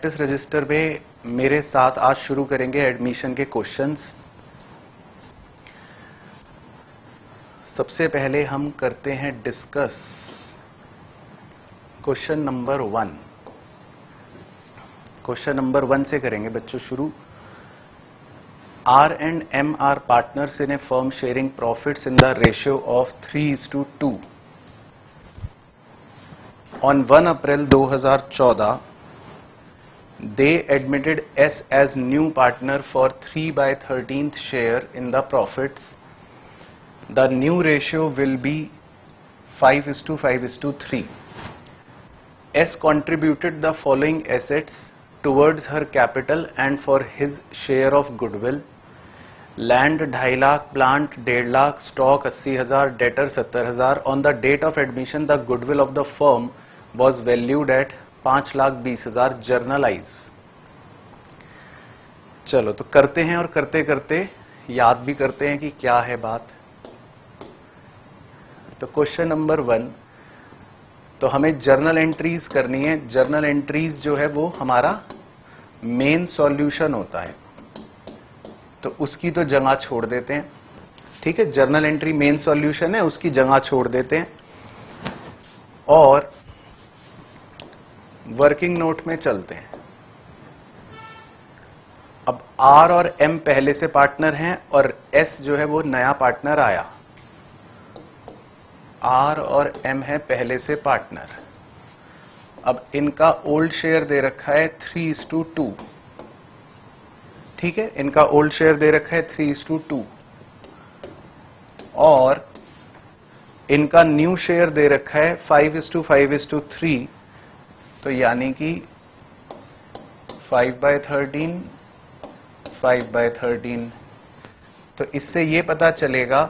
Practice register में मेरे साथ आज शुरू करेंगे एडमिशन के क्वेश्चंस। सबसे पहले हम करते हैं discuss question number 1। Question number 1 से करेंगे बच्चों शुरू। R and M are partners in a firm sharing profits in the ratio of 3:2. On 1 April 2014, they admitted S as new partner for 3/13th share in the profits. The new ratio will be 5:5:3. S contributed the following assets towards her capital and for his share of goodwill: land 2.5 lakh, plant 1.5 lakh, stock 80,000, debtor 70,000। On the date of admission the goodwill of the firm was valued at 5,20,000। Journalise. चलो तो करते हैं और करते करते याद भी करते हैं कि क्या है बात। तो क्वेश्चन नंबर 1, तो हमें जर्नल एंट्रीज करनी है। जर्नल एंट्रीज जो है वो हमारा मेन सॉल्यूशन होता है, तो उसकी तो जगह छोड़ देते हैं। ठीक है, जर्नल एंट्री मेन सॉल्यूशन है, उसकी जगह छोड़ देते हैं और वर्किंग नोट में चलते हैं। अब R और M पहले से पार्टनर हैं और S जो है वो नया पार्टनर आया। R और M है पहले से पार्टनर। अब इनका ओल्ड शेयर दे रखा है 3:2। ठीक है, इनका ओल्ड शेयर दे रखा है 3:2 और इनका न्यू शेयर दे रखा है 5:5:3। तो यानी कि 5/13, 5/13। तो इससे ये पता चलेगा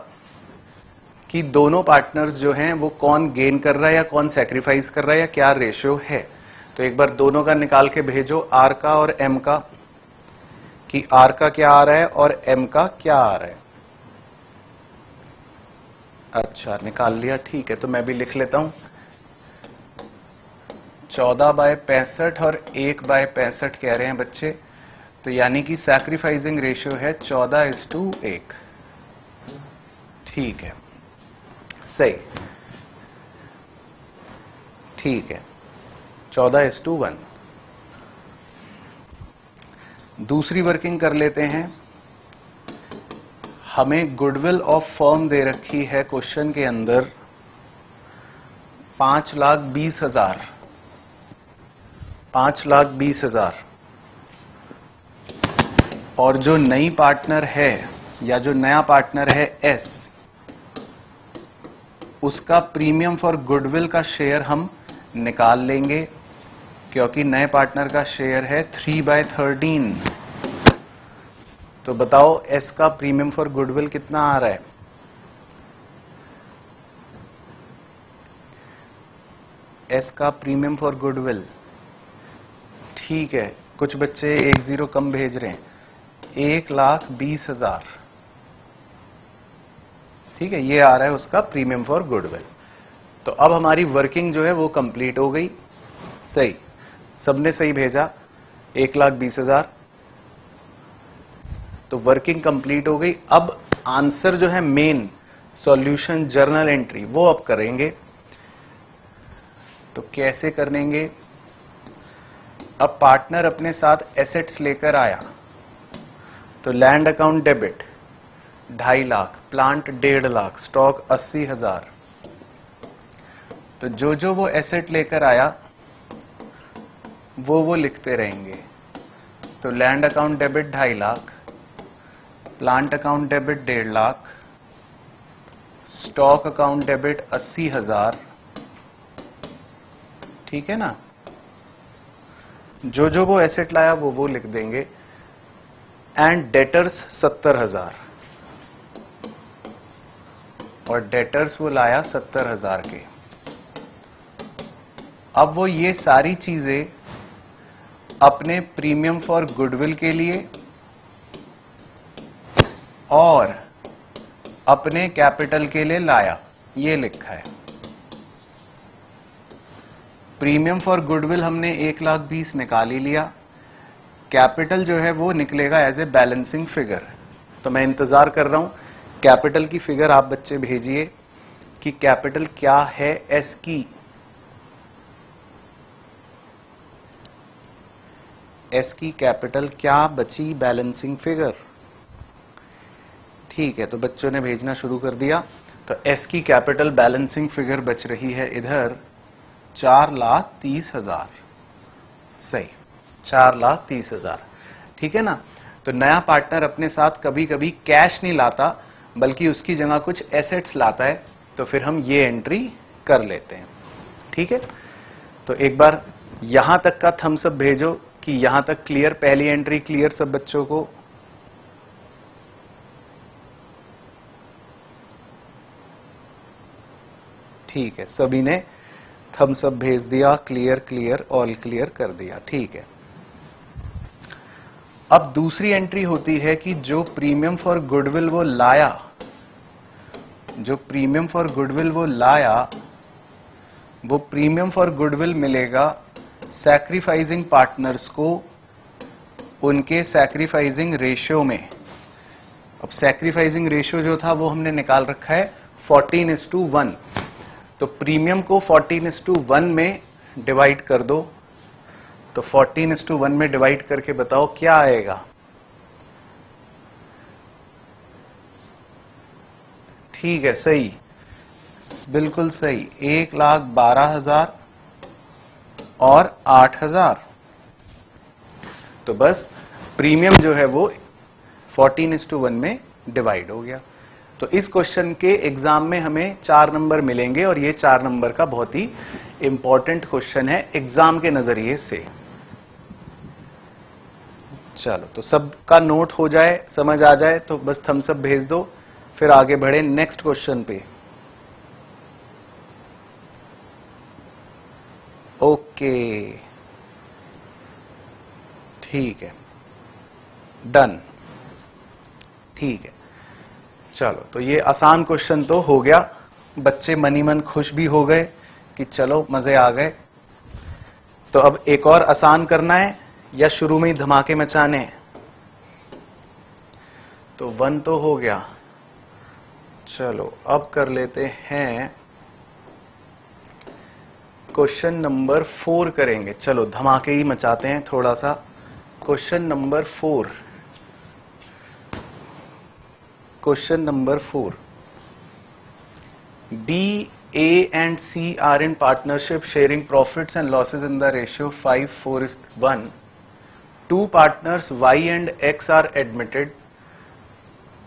कि दोनों पार्टनर्स जो हैं वो कौन गेन कर रहा है या कौन सैक्रिफाइस कर रहा है या क्या रेशियो है। तो एक बार दोनों का निकाल के भेजो, R का और M का, कि R का क्या आ रहा है और M का क्या आ रहा है। अच्छा, निकाल लिया, ठीक है। तो मैं भी लिख लेता हूं, 14/65 और 1/65 कह रहे हैं बच्चे। तो यानी कि सैक्रिफाइसिंग रेशियो है 14:1। ठीक है, सही, ठीक है, 14:1। दूसरी वर्किंग कर लेते हैं। हमें गुडविल ऑफ फर्म दे रखी है क्वेश्चन के अंदर 5,20,000। 5,20,000 और जो नई पार्टनर है या जो नया पार्टनर है S, उसका प्रीमियम फॉर गुडविल का शेयर हम निकाल लेंगे क्योंकि नए पार्टनर का शेयर है 3/13। तो बताओ S का प्रीमियम फॉर गुडविल कितना आ रहा है। S का प्रीमियम फॉर गुडविल, ठीक है, कुछ बच्चे 10 कम भेज रहे हैं, 1,20,000। ठीक है, ये आ रहा है उसका प्रीमियम फॉर गुडविल। तो अब हमारी वर्किंग जो है वो कंप्लीट हो गई। सही, सबने सही भेजा, 1,20,000। तो वर्किंग कंप्लीट हो गई। अब आंसर जो है मेन सॉल्यूशन जर्नल एंट्री वो अब करेंगे। तो कैसे करेंगे? अब पार्टनर अपने साथ एसेट्स लेकर आया, तो land account debit 2.5 lakh, plant 1.5 lakh, stock 80,000। तो जो वो एसेट लेकर आया वो लिखते रहेंगे। तो land account debit 2.5 lakh, plant account debit 1.5 lakh, stock account debit 80,000। ठीक है ना, जो वो एसेट लाया वो लिख देंगे। एंड डेटर्स 70,000 और डेटर्स वो लाया 70,000 के। अब वो ये सारी चीजें अपने प्रीमियम फॉर गुडविल के लिए और अपने कैपिटल के लिए लाया, ये लिखा है। प्रीमियम फॉर गुडविल हमने 1,20,000 निकाल ही लिया, कैपिटल जो है वो निकलेगा एज ए बैलेंसिंग फिगर। तो मैं इंतजार कर रहा हूं कैपिटल की फिगर आप बच्चे भेजिए कि कैपिटल क्या है एस की। एस की कैपिटल क्या बची बैलेंसिंग फिगर। ठीक है, तो बच्चों ने भेजना शुरू कर दिया। तो एस की कैपिटल बैलेंसिंग फिगर बच रही है इधर 4,30,000। सही, 4,30,000। ठीक है ना। तो नया पार्टनर अपने साथ कभी कभी कैश नहीं लाता बल्कि उसकी जगह कुछ एसेट्स लाता है, तो फिर हम ये एंट्री कर लेते हैं। ठीक है, तो एक बार यहां तक का थम्स अप भेजो कि यहां तक क्लियर, पहली एंट्री क्लियर सब बच्चों को। ठीक है, सभी ने थम्स अप भेज दिया, क्लियर क्लियर ऑल क्लियर कर दिया। ठीक है, अब दूसरी एंट्री होती है कि जो प्रीमियम फॉर गुडविल वो लाया, जो प्रीमियम फॉर गुडविल वो लाया, वो प्रीमियम फॉर गुडविल मिलेगा सैक्रिफाइसिंग पार्टनर्स को उनके सैक्रिफाइसिंग रेशियो में। अब सैक्रिफाइसिंग रेशियो जो था वो हमने निकाल रखा है 14:1। तो प्रीमियम को 14:1 में डिवाइड कर दो। तो 14:1 में डिवाइड करके बताओ क्या आएगा। ठीक है, सही, बिल्कुल सही, 1,12,000 और 8,000। तो बस प्रीमियम जो है वो 14:1 में डिवाइड हो गया। तो इस क्वेश्चन के एग्जाम में हमें 4 नंबर मिलेंगे और ये 4 नंबर का बहुत ही इंपॉर्टेंट क्वेश्चन है एग्जाम के नजरिए से। चलो, तो सबका नोट हो जाए, समझ आ जाए तो बस थम्स अप भेज दो, फिर आगे बढ़े नेक्स्ट क्वेश्चन पे। ओके, ठीक है, डन। ठीक है, चलो, तो ये आसान क्वेश्चन तो हो गया, बच्चे मनी मन खुश भी हो गए कि चलो मजे आ गए। तो अब एक और आसान करना है या शुरू में ही धमाके मचाने हैं। तो 1 तो हो गया, चलो अब कर लेते हैं क्वेश्चन नंबर 4 करेंगे। चलो धमाके ही मचाते हैं थोड़ा सा। Question number 4, question number 4। D, A and C are in partnership sharing profits and losses in the ratio 5:4:1. Two partners Y and X are admitted.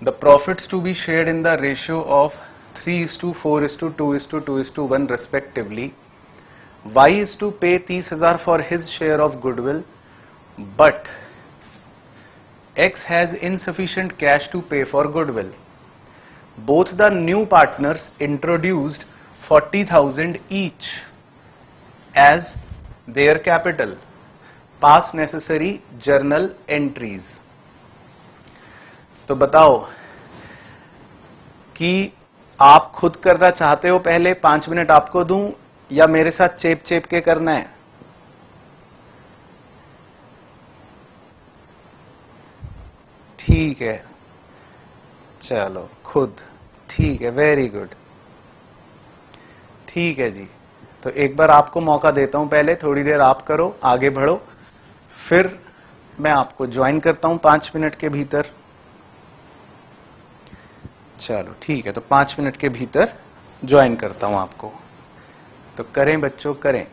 The profits to be shared in the ratio of 3:4:2:2:1 respectively. Y is to pay 30,000 for his share of goodwill, but X has insufficient cash to pay for goodwill. Both the new partners introduced 40,000 each as their capital. Pass necessary journal entries. तो बताओ कि आप खुद करना चाहते हो, पहले 5 minute आपको दूं या मेरे साथ चेप चेप के करना है। ठीक है, चलो खुद, ठीक है, वेरी गुड। ठीक है जी, तो एक बार आपको मौका देता हूं, पहले थोड़ी देर आप करो, आगे बढ़ो, फिर मैं आपको ज्वाइन करता हूं 5 मिनट के भीतर। चलो ठीक है, तो 5 मिनट के भीतर ज्वाइन करता हूं आपको। तो करें बच्चों, करें।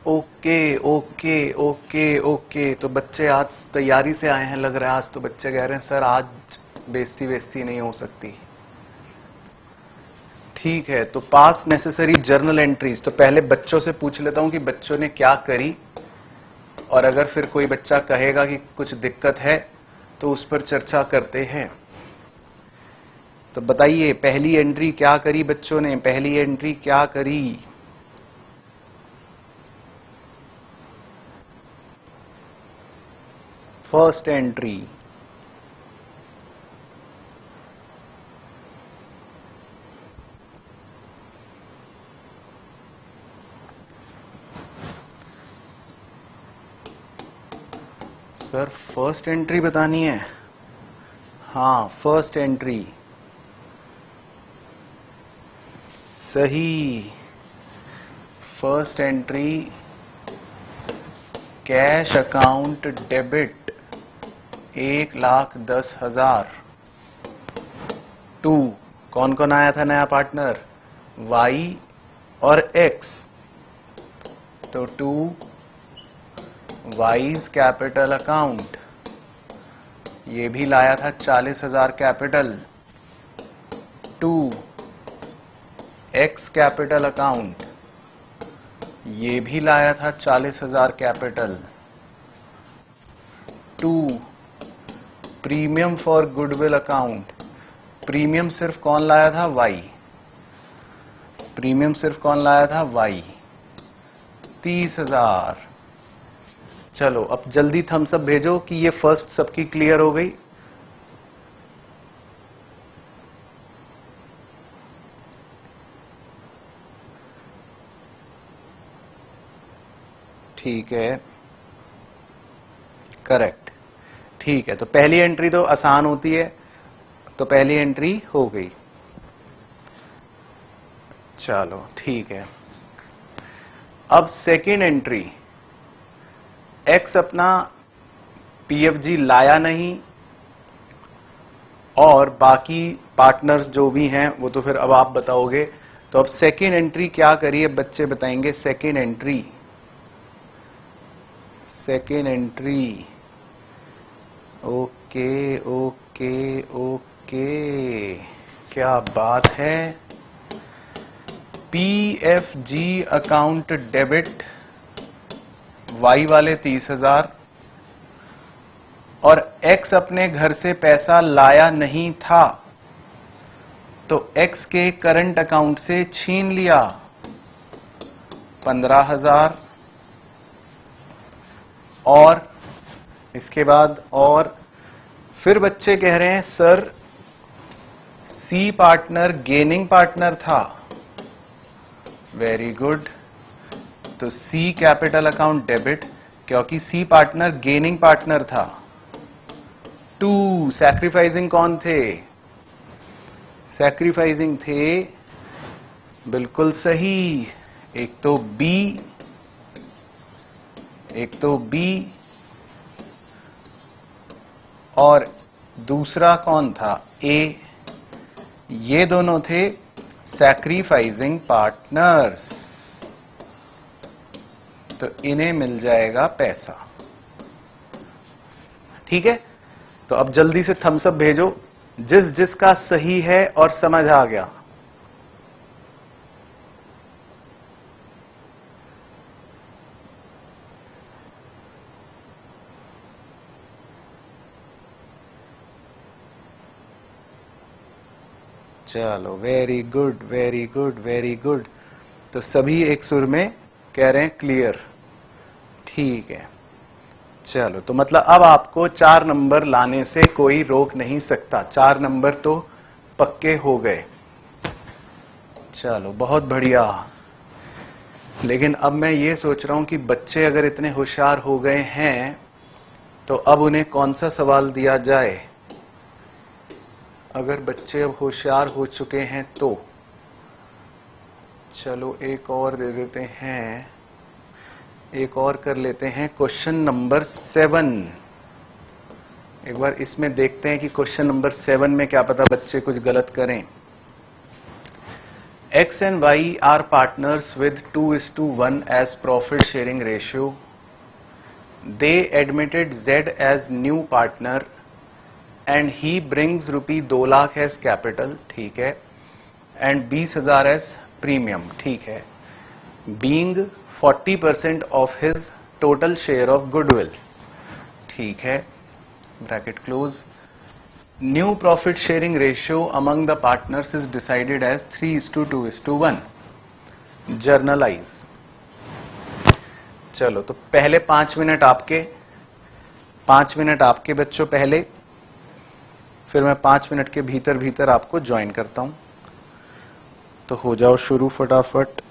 ओके ओके ओके ओके, तो बच्चे आज तैयारी से आए हैं लग रहा है। आज तो बच्चे कह रहे हैं सर आज बेइज्जती नहीं हो सकती। ठीक है, तो पास नेसेसरी जर्नल एंट्रीज। तो पहले बच्चों से पूछ लेता हूं कि बच्चों ने क्या करी, और अगर फिर कोई बच्चा कहेगा कि कुछ दिक्कत है तो उस पर चर्चा करते हैं। तो बताइए पहली एंट्री क्या करी बच्चों ने, पहली एंट्री क्या करी? First entry sir, first entry बतानी है। हाँ, फर्स्ट एंट्री सही। First entry cash account debit 1,10,000 to, कौन कौन आया था नया पार्टनर? वाई और एक्स। तो टू वाइज कैपिटल अकाउंट, ये भी लाया था 40,000 capital. To X capital account, ये भी लाया था 40,000 capital. To premium for goodwill account, premium सिर्फ कौन लाया था? वाई। प्रीमियम सिर्फ कौन लाया था? वाई। 30,000। चलो अब जल्दी थम्स अप भेजो कि ये फर्स्ट सबकी क्लियर हो गई। ठीक है, करेक्ट। ठीक है, तो पहली एंट्री तो आसान होती है, तो पहली एंट्री हो गई। चलो ठीक है, अब सेकेंड एंट्री, एक्स अपना पीएफजी लाया नहीं, और बाकी पार्टनर्स जो भी हैं वो तो फिर अब आप बताओगे। तो अब सेकेंड एंट्री क्या करिए, बच्चे बताएंगे। Second entry, second entry, okay okay okay, क्या बात है। पीएफजी अकाउंट डेबिट, वाई वाले 30,000, और एक्स अपने घर से पैसा लाया नहीं था तो एक्स के करंट अकाउंट से छीन लिया 15,000। और इसके बाद और फिर बच्चे कह रहे हैं sir C partner gaining partner था। वेरी गुड, तो सी कैपिटल अकाउंट डेबिट, क्योंकि सी पार्टनर गेनिंग पार्टनर था। टू सैक्रिफाइसिंग कौन थे? सैक्रिफाइसिंग थे, बिल्कुल सही। एक तो बी, एक तो बी, और दूसरा कौन था? ए। ये दोनों थे सैक्रिफाइसिंग पार्टनर्स, तो इन्हें मिल जाएगा पैसा। ठीक है, तो अब जल्दी से थम्स अप भेजो जिस जिसका सही है और समझ आ गया। चलो very good very good very good, तो सभी एक सुर में कह रहे हैं क्लियर। ठीक है, चलो तो मतलब अब आपको 4 नंबर लाने से कोई रोक नहीं सकता। 4 नंबर तो पक्के हो गए। चलो बहुत बढ़िया। लेकिन अब मैं ये सोच रहा हूं कि बच्चे अगर इतने होशियार हो गए हैं तो अब उन्हें कौन सा सवाल दिया जाए। अगर बच्चे अब होशियार हो चुके हैं तो चलो एक और दे देते हैं, एक और कर लेते हैं। क्वेश्चन नंबर 7, एक बार इसमें देखते हैं कि क्वेश्चन नंबर 7 में क्या पता बच्चे कुछ गलत करें। X and Y are partners with 2:1 as profit sharing ratio. They admitted Z as new partner and he brings rupee 2 lakh as capital, ठीक है, and 20,000 as premium, ठीक है, being 40% of his total share of goodwill, ठीक है, bracket close. New profit sharing ratio among the partners is decided as 3:2:1. Journalize. चलो तो पहले 5 minute आपके, 5 मिनट आपके बच्चों पहले, फिर मैं 5 मिनट के भीतर भीतर आपको ज्वाइन करता हूं. तो हो जाओ शुरू फटाफट.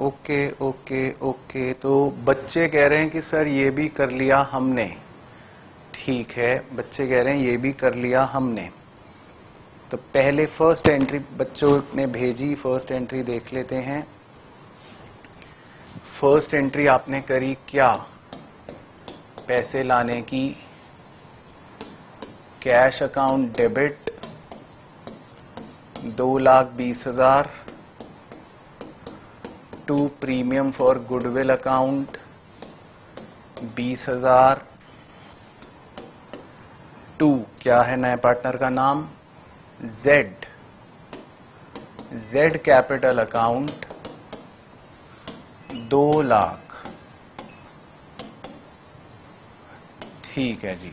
ओके ओके ओके, तो बच्चे कह रहे हैं कि सर ये भी कर लिया हमने। ठीक है, बच्चे कह रहे हैं ये भी कर लिया हमने। तो पहले फर्स्ट एंट्री बच्चों ने भेजी, फर्स्ट एंट्री देख लेते हैं। फर्स्ट एंट्री आपने करी क्या? पैसे लाने की, cash account debit 2,20,000 to premium for goodwill account 20,000 to क्या है नए पार्टनर का नाम? Z, Z capital account 2 lakh. ठीक है जी,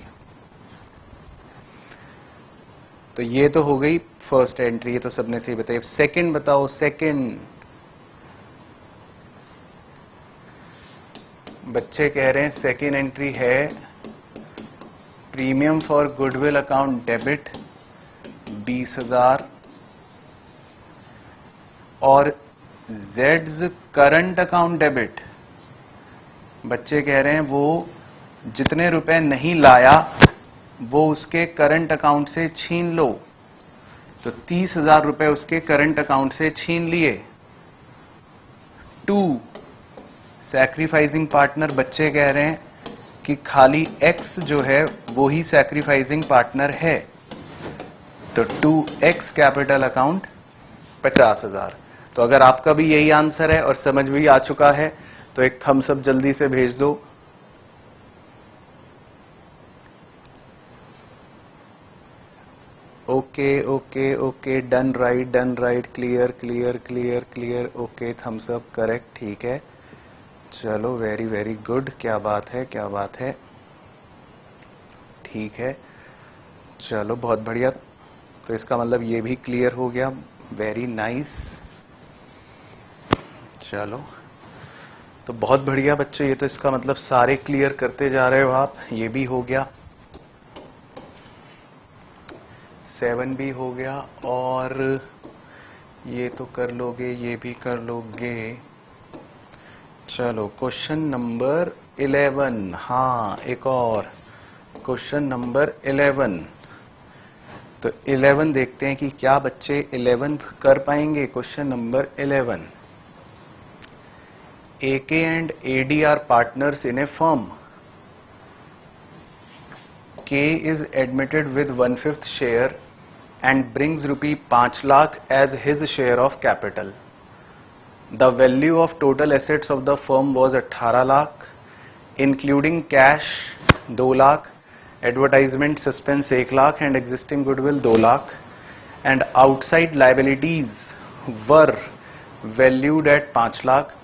तो ये तो हो गई फर्स्ट एंट्री, ये तो सबने सही बताई। सेकंड बताओ, सेकंड। बच्चे कह रहे हैं सेकंड एंट्री है premium for goodwill account debit 20,000 और जेड्स करंट अकाउंट डेबिट। बच्चे कह रहे हैं वो जितने रुपए नहीं लाया वो उसके करंट अकाउंट से छीन लो। तो 30,000 रुपए उसके करंट अकाउंट से छीन लिए। टू सैक्रिफाइसिंग पार्टनर, बच्चे कह रहे हैं कि खाली एक्स जो है वो ही सैक्रिफाइसिंग पार्टनर है। तो 2x कैपिटल अकाउंट 50,000। तो अगर आपका भी यही आंसर है और समझ भी आ चुका है तो एक थम्स अप जल्दी से भेज दो। Okay okay okay, done right, clear clear clear clear, okay thumbs up, correct, ठीक है। चलो वेरी वेरी गुड, क्या बात है क्या बात है, ठीक है, चलो बहुत बढ़िया। तो इसका मतलब ये भी क्लियर हो गया, वेरी नाइस। चलो तो बहुत बढ़िया बच्चों, ये तो इसका मतलब सारे क्लियर करते जा रहे हो आप। ये भी हो गया, 7 भी हो गया, और ये तो कर लोगे, ये भी कर लोगे। चलो क्वेश्चन नंबर 11, हाँ एक और क्वेश्चन नंबर 11। तो 11 देखते हैं कि क्या बच्चे 11th कर पाएंगे। Question number 11, AK and AD are partners in a firm. K is admitted with 1/5 share and brings rupee 5 lakh as his share of capital. The value of total assets of the firm was 18 lakh, including cash 2 lakh, advertisement suspense 1 lakh and existing goodwill 2 lakh, and outside liabilities were valued at 5 lakh.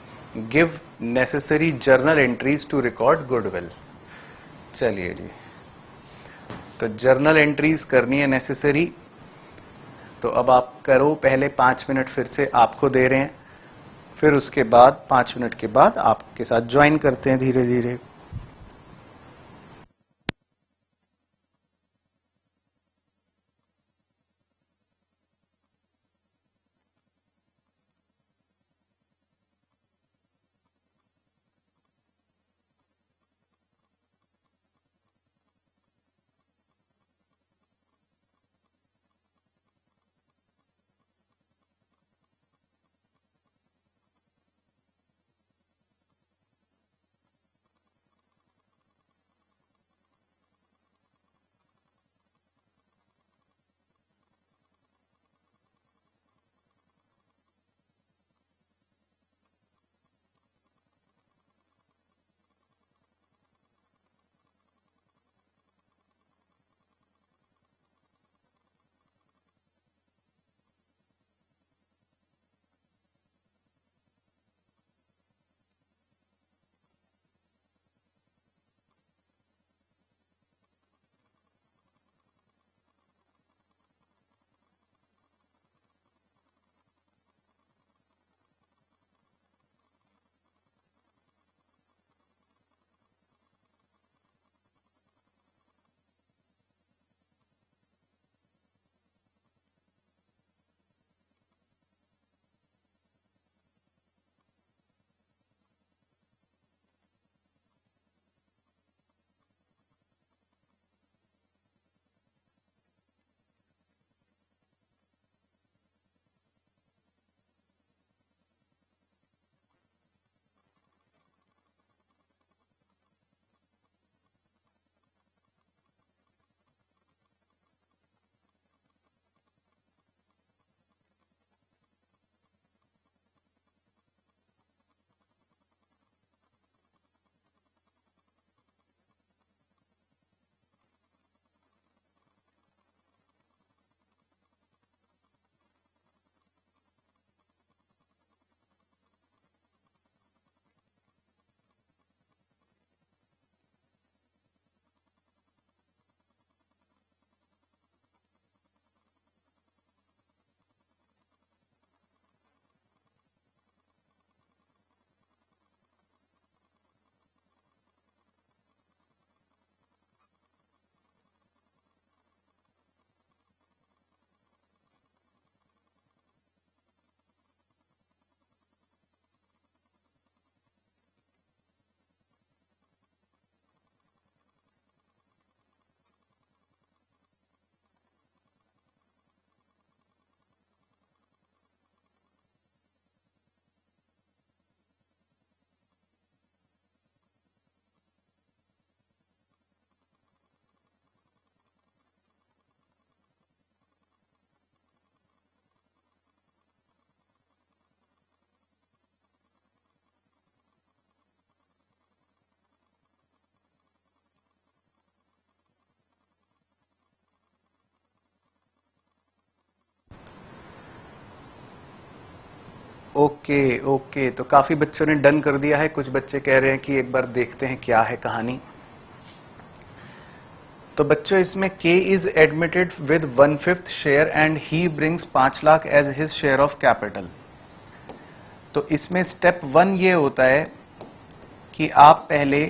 Give necessary journal entries to record goodwill. चलिए जी, तो journal entries करनी है necessary. तो अब आप करो, पहले 5 minute फिर से आपको दे रहे हैं, फिर उसके बाद 5 मिनट के बाद आपके साथ ज्वाइन करते हैं धीरे धीरे। ओके ओके, तो काफी बच्चों ने डन कर दिया है, कुछ बच्चे कह रहे हैं कि एक बार देखते हैं क्या है कहानी। तो बच्चों इसमें K is admitted with 1/5 share and he brings 5 lakh as his share of capital. तो इसमें स्टेप 1 ये होता है कि आप पहले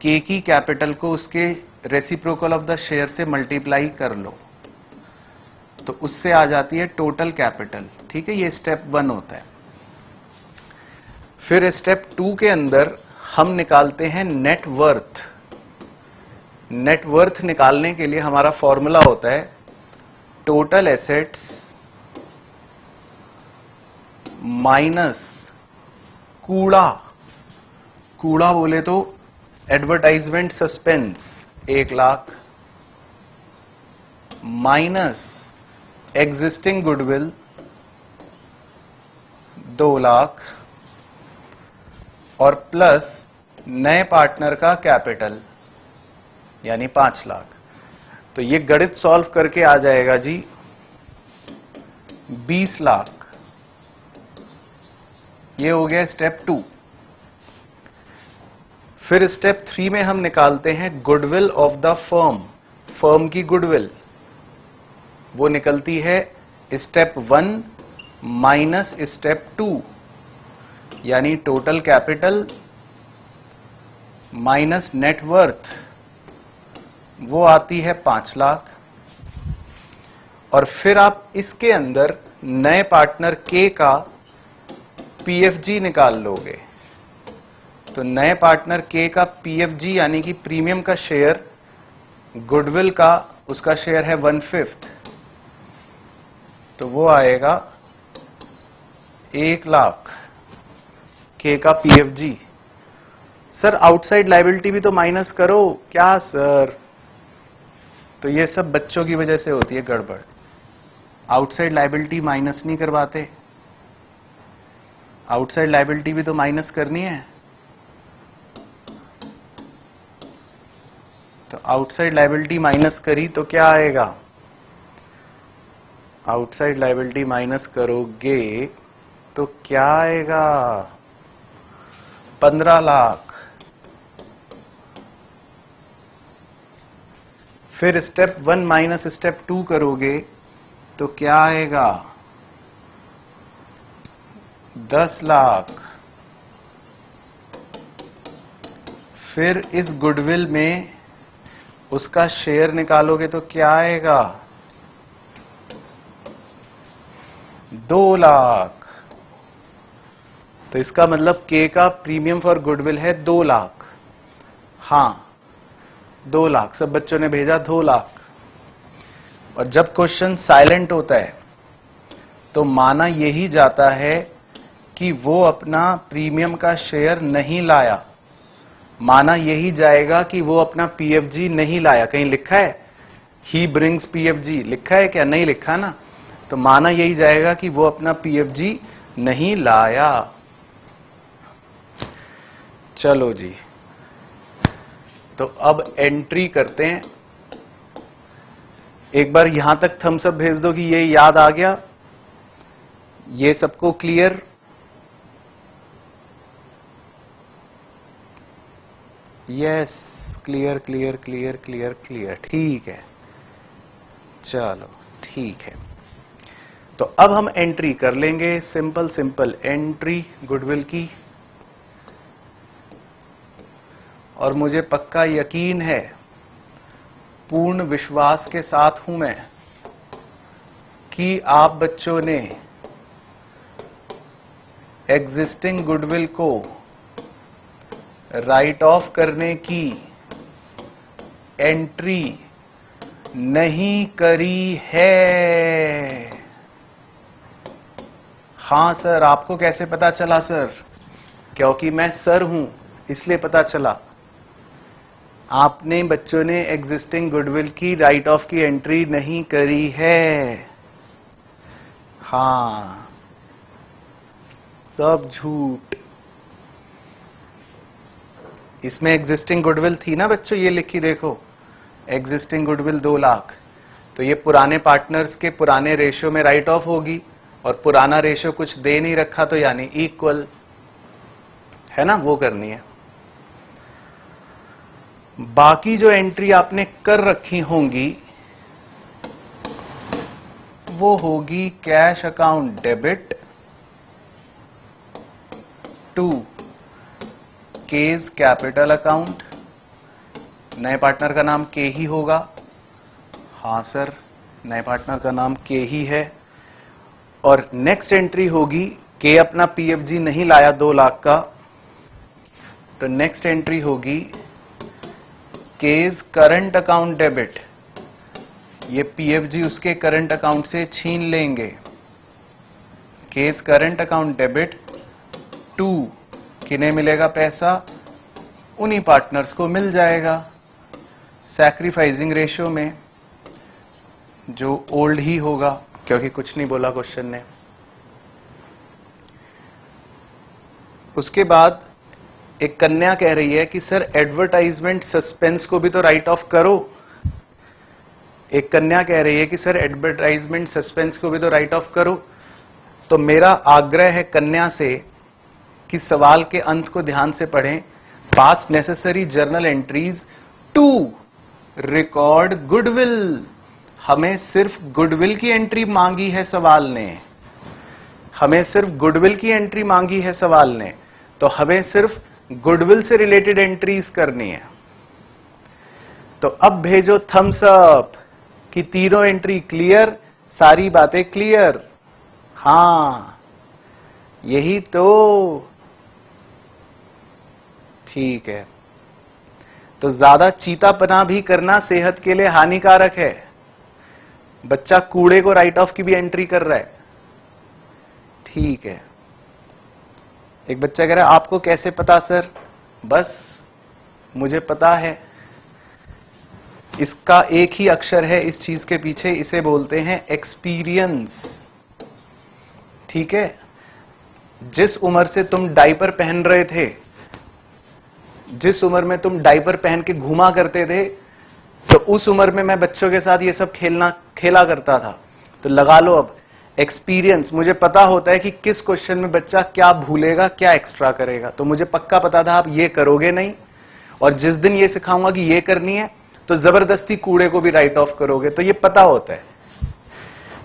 K की कैपिटल को उसके रेसिप्रोकल ऑफ द शेयर से मल्टीप्लाई कर लो, तो उससे आ जाती है टोटल कैपिटल। ठीक है, ये स्टेप 1 होता है। फिर स्टेप 2 के अंदर हम निकालते हैं नेट वर्थ। नेट वर्थ निकालने के लिए हमारा फॉर्मूला होता है टोटल एसेट्स माइनस कूड़ा। कूड़ा बोले तो advertisement suspense 1 lakh minus existing goodwill 2 lakh और प्लस नए पार्टनर का कैपिटल यानी 5 लाख। तो ये गणित सॉल्व करके आ जाएगा जी 20 लाख। ये हो गया स्टेप 2। फिर स्टेप 3 में हम निकालते हैं goodwill of the firm. Firm की गुडविल वो निकलती है स्टेप 1 माइनस स्टेप 2 यानी total capital minus net worth, वो आती है 5 लाख। और फिर आप इसके अंदर नए पार्टनर के का पीएफजी निकाल लोगे। तो नए पार्टनर के का पीएफजी यानी कि प्रीमियम का शेयर, गुडविल का उसका शेयर है 1/5, तो वो आएगा 1 लाख के का पीएफजी। सर आउटसाइड लायबिलिटी भी तो माइनस करो। क्या सर? तो ये सब बच्चों की वजह से होती है गड़बड़। आउटसाइड लायबिलिटी माइनस नहीं करवाते। आउटसाइड लायबिलिटी भी तो माइनस करनी है। तो आउटसाइड लायबिलिटी माइनस करी तो क्या आएगा? आउटसाइड लायबिलिटी माइनस करोगे तो क्या आएगा? 15 लाख। फिर स्टेप 1 माइनस स्टेप 2 करोगे तो क्या आएगा? 10 लाख। फिर इस गुडविल में उसका शेयर निकालोगे तो क्या आएगा? 2 लाख। तो इसका मतलब के का प्रीमियम फॉर गुडविल है 2 लाख। हाँ 2 लाख, सब बच्चों ने भेजा 2 लाख। और जब क्वेश्चन साइलेंट होता है तो माना यही जाता है कि वो अपना प्रीमियम का शेयर नहीं लाया। माना यही जाएगा कि वो अपना पीएफजी नहीं लाया। कहीं लिखा है ही ब्रिंग्स पीएफजी? लिखा है क्या? नहीं लिखा ना। तो माना यही जाएगा कि वो अपना पीएफजी नहीं लाया। चलो जी, तो अब एंट्री करते हैं। एक बार यहां तक थम्स अप भेज दो कि ये याद आ गया। ये सबको clear? Yes, clear clear clear clear clear. ठीक है, चलो ठीक है। तो अब हम एंट्री कर लेंगे। सिंपल सिंपल एंट्री गुडविल की। और मुझे पक्का यकीन है, पूर्ण विश्वास के साथ हूं मैं कि आप बच्चों ने एग्जिस्टिंग गुडविल को राइट ऑफ करने की एंट्री नहीं करी है। हाँ सर, आपको कैसे पता चला सर? क्योंकि मैं सर हूं इसलिए पता चला। आपने बच्चों ने एग्जिस्टिंग गुडविल की राइट ऑफ की एंट्री नहीं करी है। हाँ, सब झूठ। इसमें एग्जिस्टिंग गुडविल थी ना बच्चों, ये लिखी देखो, एग्जिस्टिंग गुडविल 2 लाख। तो ये पुराने पार्टनर्स के पुराने रेशियो में राइट ऑफ होगी। और पुराना रेशियो कुछ दे नहीं रखा तो यानी इक्वल है ना, वो करनी है। बाकी जो एंट्री आपने कर रखी होंगी वो होगी cash account debit to K's capital account. नए पार्टनर का नाम के ही होगा। हाँ सर, नए पार्टनर का नाम के ही है। और नेक्स्ट एंट्री होगी, के अपना पीएफजी नहीं लाया 2 लाख का, तो नेक्स्ट एंट्री होगी केज करंट अकाउंट डेबिट। ये पीएफजी उसके करंट अकाउंट से छीन लेंगे। K's current account debit to, किन्हें मिलेगा पैसा? उन्हीं पार्टनर्स को मिल जाएगा सैक्रिफाइसिंग रेशियो में, जो ओल्ड ही होगा क्योंकि कुछ नहीं बोला क्वेश्चन ने। उसके बाद एक कन्या कह रही है कि सर एडवर्टाइजमेंट सस्पेंस को भी तो राइट ऑफ करो। एक कन्या कह रही है कि सर एडवर्टाइजमेंट सस्पेंस को भी तो राइट ऑफ करो। तो मेरा आग्रह है कन्या से कि सवाल के अंत को ध्यान से पढ़ें। Pass necessary journal entries to record goodwill. हमें सिर्फ गुडविल की एंट्री मांगी है सवाल ने, हमें सिर्फ गुडविल की एंट्री मांगी है सवाल ने, तो हमें सिर्फ गुडविल से रिलेटेड एंट्रीज करनी है। तो अब भेजो थम्स अप कि तीनों एंट्री क्लियर, सारी बातें क्लियर। हाँ यही तो ठीक है। तो ज्यादा चीतापना भी करना सेहत के लिए हानिकारक है। बच्चा कूड़े को राइट ऑफ की भी एंट्री कर रहा है। ठीक है। एक बच्चा कह रहा है आपको कैसे पता सर? बस मुझे पता है। इसका एक ही अक्षर है इस चीज के पीछे, इसे बोलते हैं एक्सपीरियंस। ठीक है। जिस उम्र से तुम डायपर पहन रहे थे, जिस उम्र में तुम डायपर पहन के घूमा करते थे, तो उस उम्र में मैं बच्चों के साथ ये सब खेला करता था। तो लगा लो अब एक्सपीरियंस। मुझे पता होता है कि किस क्वेश्चन में बच्चा क्या भूलेगा, क्या एक्स्ट्रा करेगा। तो मुझे पक्का पता था आप ये करोगे नहीं, और जिस दिन ये सिखाऊंगा कि ये करनी है तो जबरदस्ती कूड़े को भी राइट ऑफ करोगे। तो ये पता होता है।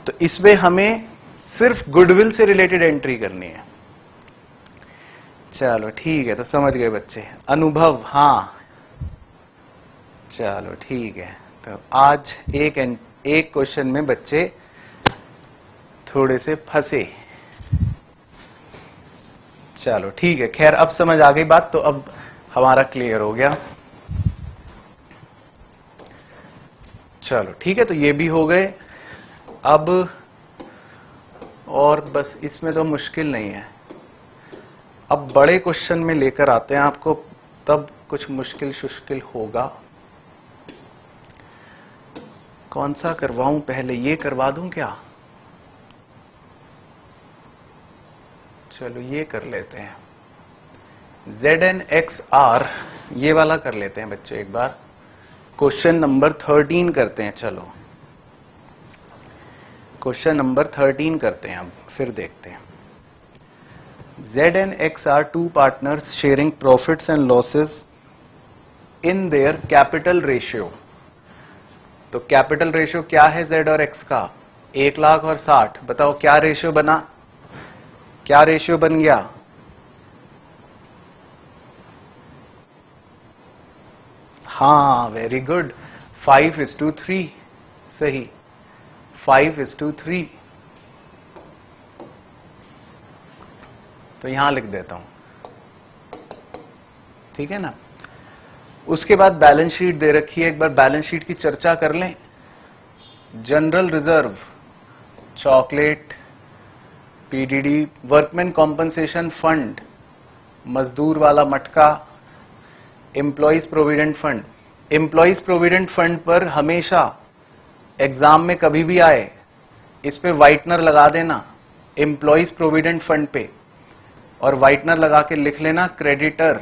तो इसमें हमें सिर्फ गुडविल से रिलेटेड एंट्री करनी है। चलो ठीक है, तो समझ गए बच्चे। अनुभव, हाँ चलो ठीक है। तो आज एक क्वेश्चन में बच्चे थोड़े से फंसे। चलो ठीक है, खैर अब समझ आ गई बात, तो अब हमारा क्लियर हो गया। चलो ठीक है, तो ये भी हो गए। अब और बस इसमें तो मुश्किल नहीं है। अब बड़े क्वेश्चन में लेकर आते हैं आपको, तब कुछ मुश्किल होगा। कौन सा करवाऊं पहले? ये करवा दूं क्या? चलो ये कर लेते हैं। ZnXR ये वाला कर लेते हैं बच्चों एक बार। क्वेश्चन नंबर 13 करते हैं। चलो क्वेश्चन नंबर 13 करते हैं, अब फिर देखते हैं। ZnXR two partners sharing profits and losses in their capital ratio। तो कैपिटल रेशियो क्या है Z और X का? 1 लाख और 60। बताओ क्या रेशियो बना? क्या रेशियो बन गया? हाँ वेरी गुड, 5:3। सही, 5:3। तो यहां लिख देता हूं, ठीक है ना। उसके बाद बैलेंस शीट दे रखी है, एक बार बैलेंस शीट की चर्चा कर लें। General reserve, chocolate, PDD, workman compensation fund, मजदूर वाला मटका, employees provident fund. Employees provident fund पर हमेशा एग्जाम में कभी भी आए, इस पे वाइटनर लगा देना एम्प्लॉइज प्रोविडेंट फंड पे, और वाइटनर लगा के लिख लेना क्रेडिटर।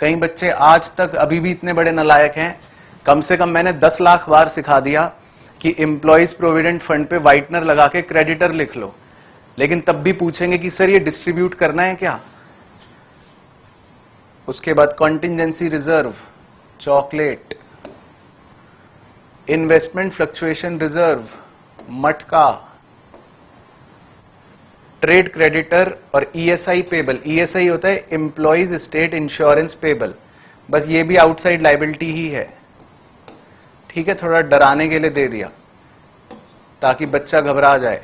कई बच्चे आज तक अभी भी इतने बड़े नालायक हैं, कम से कम मैंने 10 लाख बार सिखा दिया कि एम्प्लॉइज प्रोविडेंट फंड पे व्हाइटनर लगा के क्रेडिटर लिख लो, लेकिन तब भी पूछेंगे कि सर ये डिस्ट्रीब्यूट करना है क्या। उसके बाद contingency reserve, chocolate, investment fluctuation reserve, मटका, ट्रेड क्रेडिटर और ईएसआई पेबल। ईएसआई होता है एम्प्लॉइज स्टेट इंश्योरेंस पेबल, बस ये भी आउटसाइड लायबिलिटी ही है, ठीक है, थोड़ा डराने के लिए दे दिया ताकि बच्चा घबरा जाए।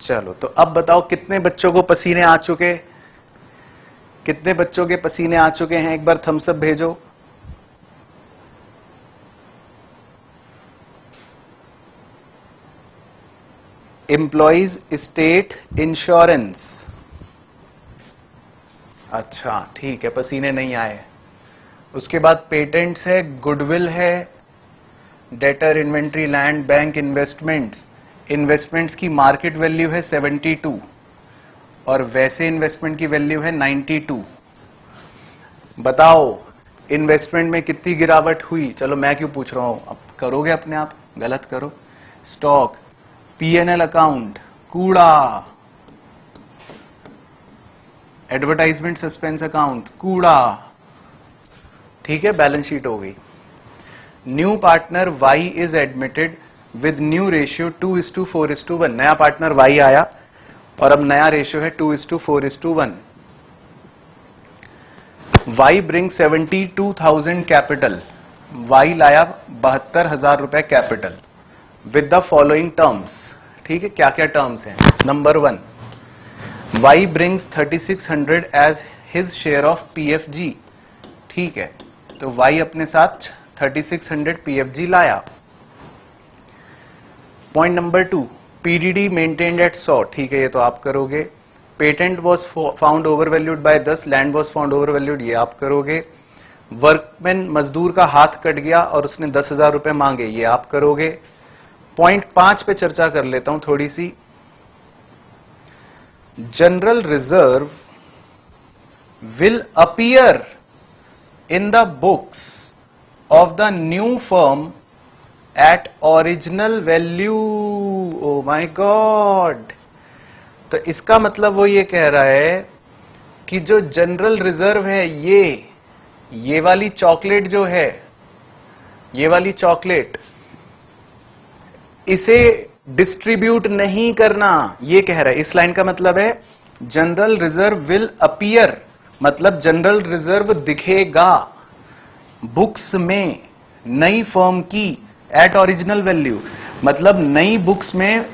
चलो तो अब बताओ कितने बच्चों को पसीने आ चुके, कितने बच्चों के पसीने आ चुके हैं, एक बार थम्स अप भेजो। एम्प्लॉइज स्टेट इंश्योरेंस, अच्छा ठीक है, पसीने नहीं आए। उसके बाद पेटेंट्स है, गुडविल है, debtor, inventory, land, bank, investments. Investments की मार्केट वैल्यू है 72 और वैसे इन्वेस्टमेंट की वैल्यू है 92। बताओ इन्वेस्टमेंट में कितनी गिरावट हुई। चलो मैं क्यों पूछ रहा हूं, अब करोगे अपने आप, गलत करो। स्टॉक, पीएनएल अकाउंट, कूड़ा, एडवर्टाइजमेंट सस्पेंस अकाउंट, कूड़ा, ठीक है, बैलेंस शीट हो गई। New partner Y is admitted with new ratio 2:4:1। नया पार्टनर वाई आया और अब नया रेशियो है 2:4:1। वाई ब्रिंग 72,000 कैपिटल, वाई लाया 72,000 रुपए capital with the following terms, ठीक है, क्या क्या टर्म्स हैं। Number 1, Y brings 3600 as his share of PFG, ठीक है, तो वाई अपने साथ 3600 पीएफजी लाया। Point number 2, PDD maintained at 100, ठीक है, ये तो आप करोगे। Patent was found over valued by 10, land was found over valued, ये आप करोगे। वर्कमैन, मजदूर का हाथ कट गया और उसने 10,000 रुपए मांगे, ये आप करोगे। पॉइंट 5 पे चर्चा कर लेता हूं थोड़ी सी। General reserve will appear in the books of the new firm at original value. Oh my god, तो इसका मतलब वो ये कह रहा है कि जो जनरल रिजर्व है, ये वाली चॉकलेट जो है, ये वाली चॉकलेट, इसे डिस्ट्रीब्यूट नहीं करना, ये कह रहा है। इस लाइन का मतलब है जनरल रिजर्व विल अपीयर, मतलब जनरल रिजर्व दिखेगा बुक्स में नई फर्म की एट ओरिजिनल वैल्यू, मतलब नई बुक्स में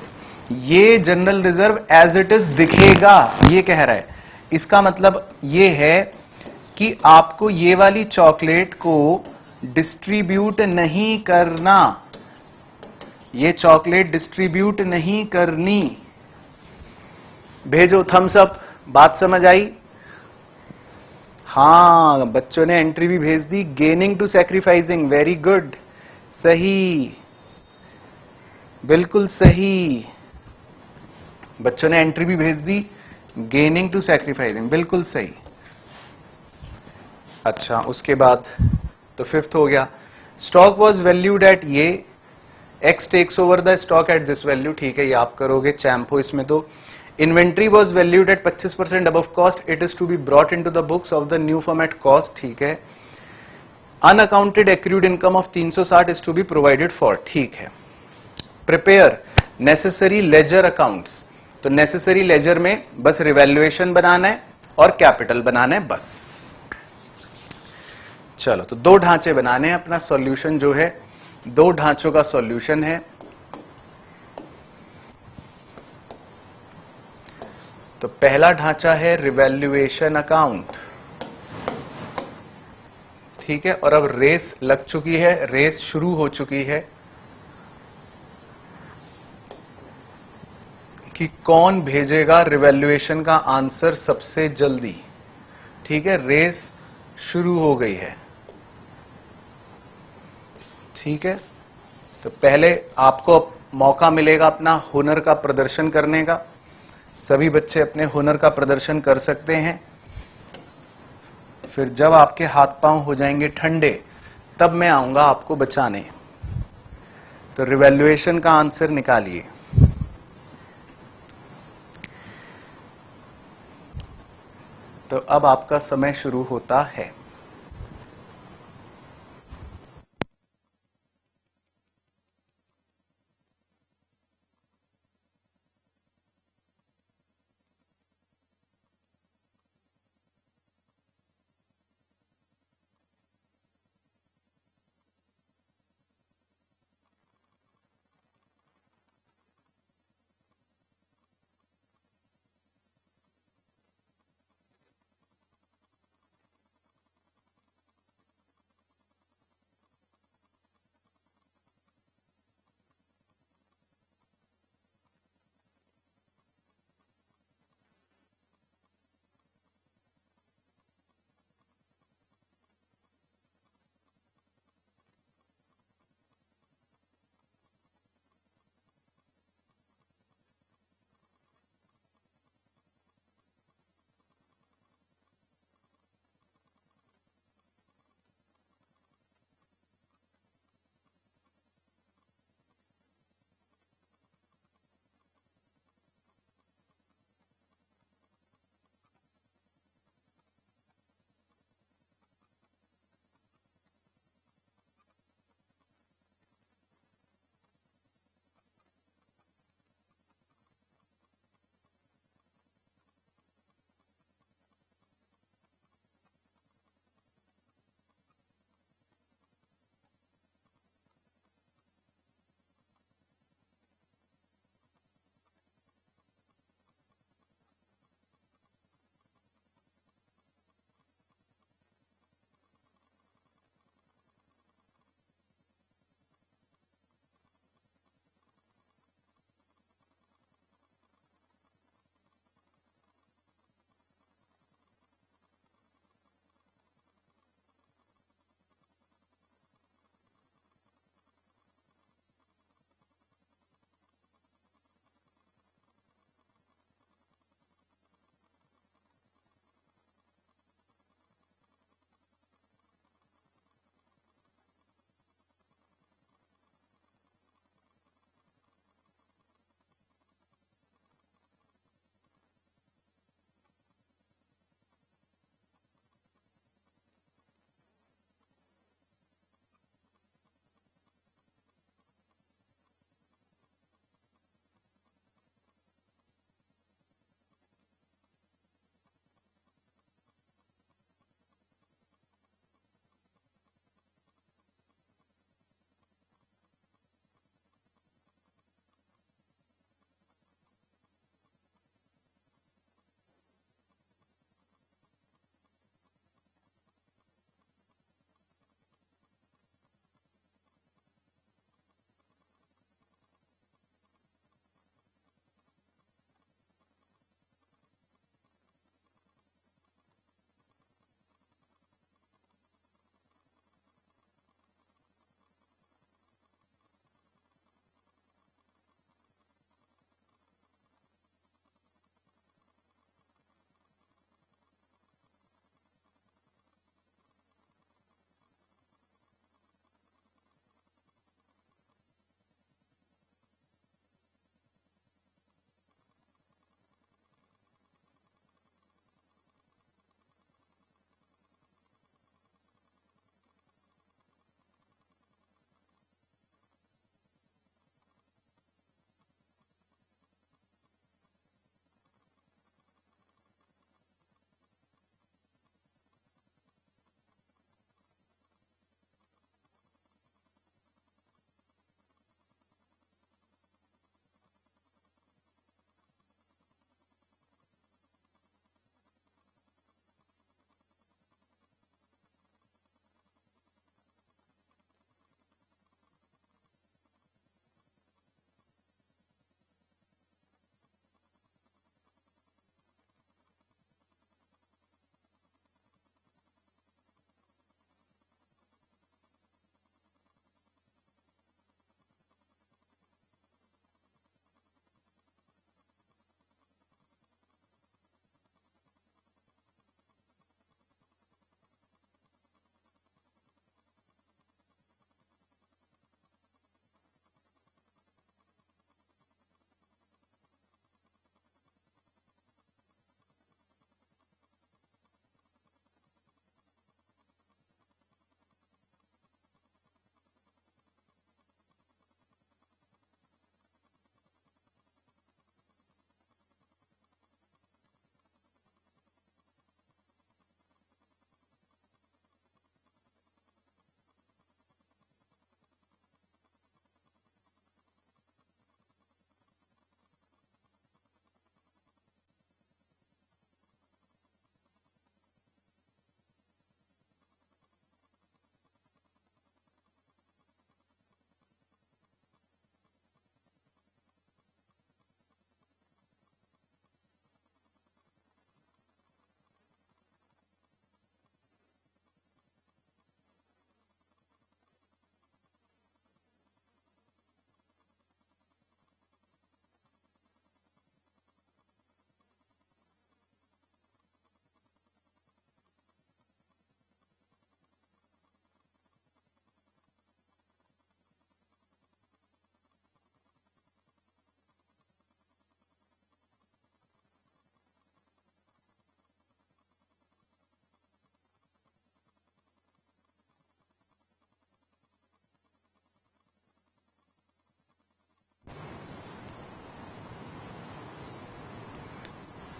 ये general reserve as it is दिखेगा, ये कह रहा है। इसका मतलब ये है कि आपको ये वाली चॉकलेट को डिस्ट्रीब्यूट नहीं करना, ये चॉकलेट डिस्ट्रीब्यूट नहीं करनी। भेजो थम्स अप, बात समझ आई। हाँ, बच्चों ने एंट्री भी भेज दी, gaining to sacrificing, very good, सही, बिल्कुल सही। बच्चों ने एंट्री भी भेज दी, गेनिंग टू सैक्रिफाइसिंग, बिल्कुल सही। अच्छा, उसके बाद तो 5th हो गया। स्टॉक वॉज वैल्यूड एट ये, X takes over the stock at this value, ठीक है, ये आप करोगे। चैम्पो इसमें दो। Inventory was valued at 25% above cost, it is to be brought in to the books of the new firm at cost, ठीक है। Unaccounted accrued income of 360 is to be provided for, ठीक है। प्रिपेयर नेसेसरी लेजर अकाउंट्स, तो necessary ledger में बस revaluation बनाना है और capital बनाना है, बस। चलो, तो 2 ढांचे बनाने हैं। अपना सॉल्यूशन जो है 2 ढांचों का सॉल्यूशन है। तो पहला ढांचा है रिवैल्यूएशन अकाउंट, ठीक है, और अब रेस लग चुकी है, रेस शुरू हो चुकी है कि कौन भेजेगा रिवैल्यूएशन का आंसर सबसे जल्दी, ठीक है। रेस शुरू हो गई है, ठीक है। तो पहले आपको मौका मिलेगा अपना हुनर का प्रदर्शन करने का। सभी बच्चे अपने हुनर का प्रदर्शन कर सकते हैं। फिर जब आपके हाथ पांव हो जाएंगे ठंडे, तब मैं आऊंगा आपको बचाने। तो रिवैल्यूएशन का आंसर निकालिए। तो अब आपका समय शुरू होता है।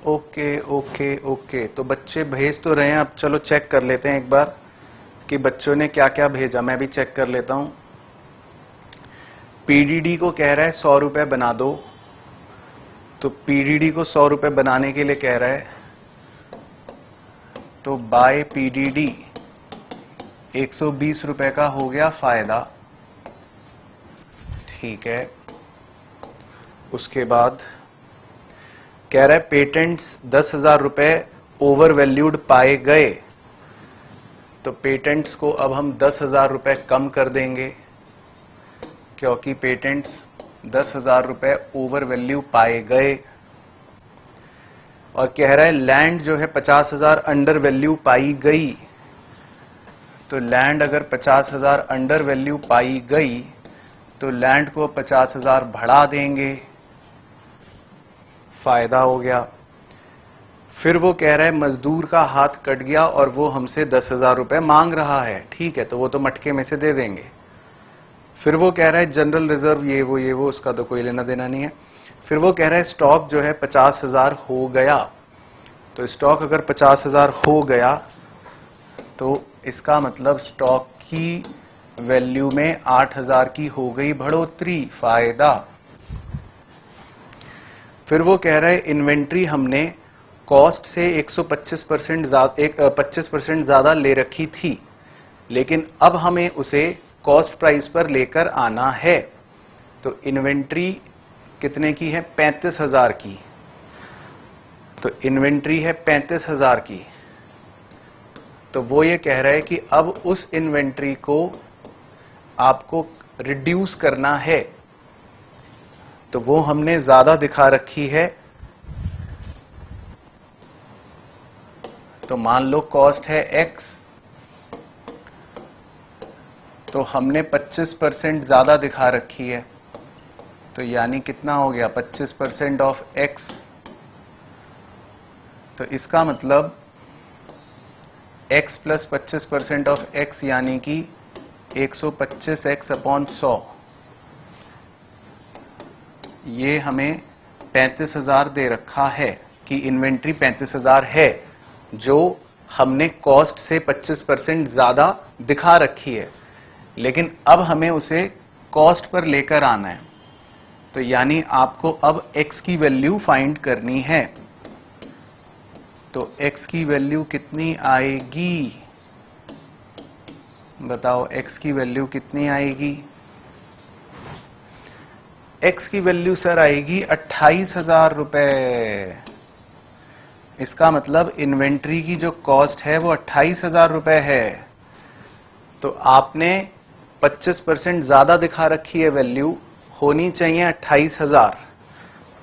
ओके ओके ओके, तो बच्चे भेज तो रहे हैं। अब चलो चेक कर लेते हैं एक बार कि बच्चों ने क्या क्या भेजा। मैं भी चेक कर लेता हूं। पीडीडी को कह रहा है 100 रुपए बना दो, तो पीडीडी को 100 रुपए बनाने के लिए कह रहा है, तो बाय पीडीडी 120 रुपए का हो गया फायदा। ठीक है, उसके बाद कह रहा है पेटेंट्स 10,000 रुपए ओवर वैल्यूड पाए गए, तो पेटेंट्स को अब हम 10,000 रुपए कम कर देंगे, क्योंकि पेटेंट्स 10,000 रुपए ओवर वैल्यू पाए गए। और कह रहा है लैंड जो है 50,000 अंडर वैल्यू पाई गई, तो लैंड अगर 50,000 अंडर वैल्यू पाई गई तो लैंड को 50,000 बढ़ा देंगे, फायदा हो गया। फिर वो कह रहा है मजदूर का हाथ कट गया और वो हमसे 10,000 रुपए मांग रहा है। ठीक है, तो वो तो मटके में से दे देंगे। फिर वो कह रहा है जनरल रिजर्व ये वो उसका तो कोई लेना देना नहीं है। फिर वो कह रहा है स्टॉक जो है 50,000 हो गया, तो स्टॉक अगर 50,000 हो गया तो इसका मतलब स्टॉक की वैल्यू में 8,000 की हो गई बढ़ोतरी, फायदा। फिर वो कह रहा है इन्वेंट्री हमने कॉस्ट से 25% ज्यादा ले रखी थी, लेकिन अब हमें उसे कॉस्ट प्राइस पर लेकर आना है, तो इन्वेंट्री कितने की है? 35,000 की। तो इन्वेंट्री है 35,000 की, तो वो ये कह रहा है कि अब उस इन्वेंट्री को आपको रिड्यूस करना है, तो वो हमने ज्यादा दिखा रखी है। तो मान लो कॉस्ट है x, तो हमने 25% ज्यादा दिखा रखी है, तो यानी कितना हो गया? 25% ऑफ x। तो इसका मतलब x प्लस 25% ऑफ x यानी कि 125x अपॉन 100, ये हमें 35,000 दे रखा है कि इन्वेंट्री 35,000 है, जो हमने कॉस्ट से 25% ज्यादा दिखा रखी है, लेकिन अब हमें उसे कॉस्ट पर लेकर आना है। तो यानी आपको अब x की वैल्यू फाइंड करनी है। तो x की वैल्यू कितनी आएगी? बताओ x की वैल्यू कितनी आएगी? x की वैल्यू सर आएगी 28,000 रुपए। इसका मतलब इन्वेंट्री की जो कॉस्ट है वो 28,000 रुपए है, तो आपने 25% ज्यादा दिखा रखी है, वैल्यू होनी चाहिए 28,000।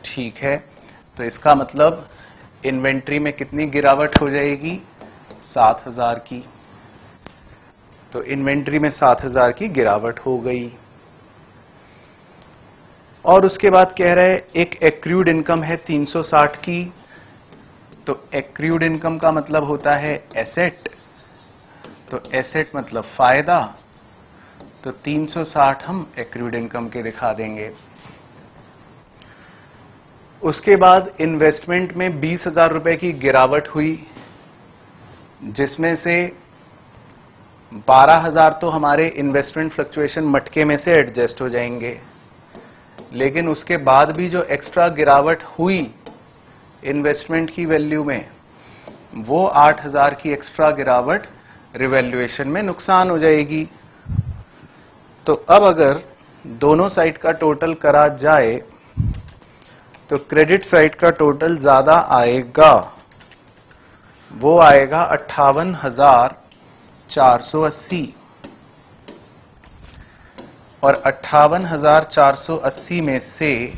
ठीक है, तो इसका मतलब इन्वेंट्री में कितनी गिरावट हो जाएगी? 7,000 की। तो इन्वेंट्री में 7,000 की गिरावट हो गई। और उसके बाद कह रहे हैं एक एक्रूड इनकम है 360 की, तो एक्रूड इनकम का मतलब होता है एसेट, तो एसेट मतलब फायदा, तो 360 हम एक्रूड इनकम के दिखा देंगे। उसके बाद इन्वेस्टमेंट में 20,000 रुपए की गिरावट हुई, जिसमें से 12,000 तो हमारे इन्वेस्टमेंट फ्लक्चुएशन मटके में से एडजस्ट हो जाएंगे, लेकिन उसके बाद भी जो एक्स्ट्रा गिरावट हुई इन्वेस्टमेंट की वैल्यू में, वो 8,000 की एक्स्ट्रा गिरावट रिवैल्यूएशन में नुकसान हो जाएगी। तो अब अगर दोनों साइड का टोटल करा जाए तो क्रेडिट साइड का टोटल ज्यादा आएगा, वो आएगा 58,480, और 58,480 में से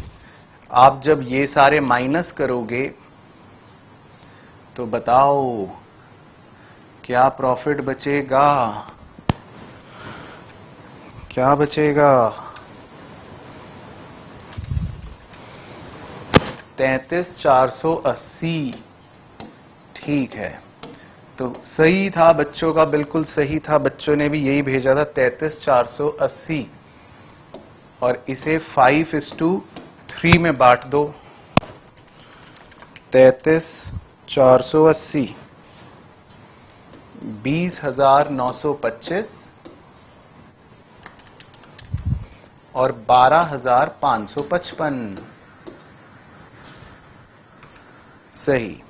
आप जब ये सारे माइनस करोगे तो बताओ क्या प्रॉफिट बचेगा? क्या बचेगा? 33,480। ठीक है, तो सही था बच्चों का, बिल्कुल सही था, बच्चों ने भी यही भेजा था 33,480। और इसे 5:3 में बांट दो, 33,480, 20,925 और 12,555। सही।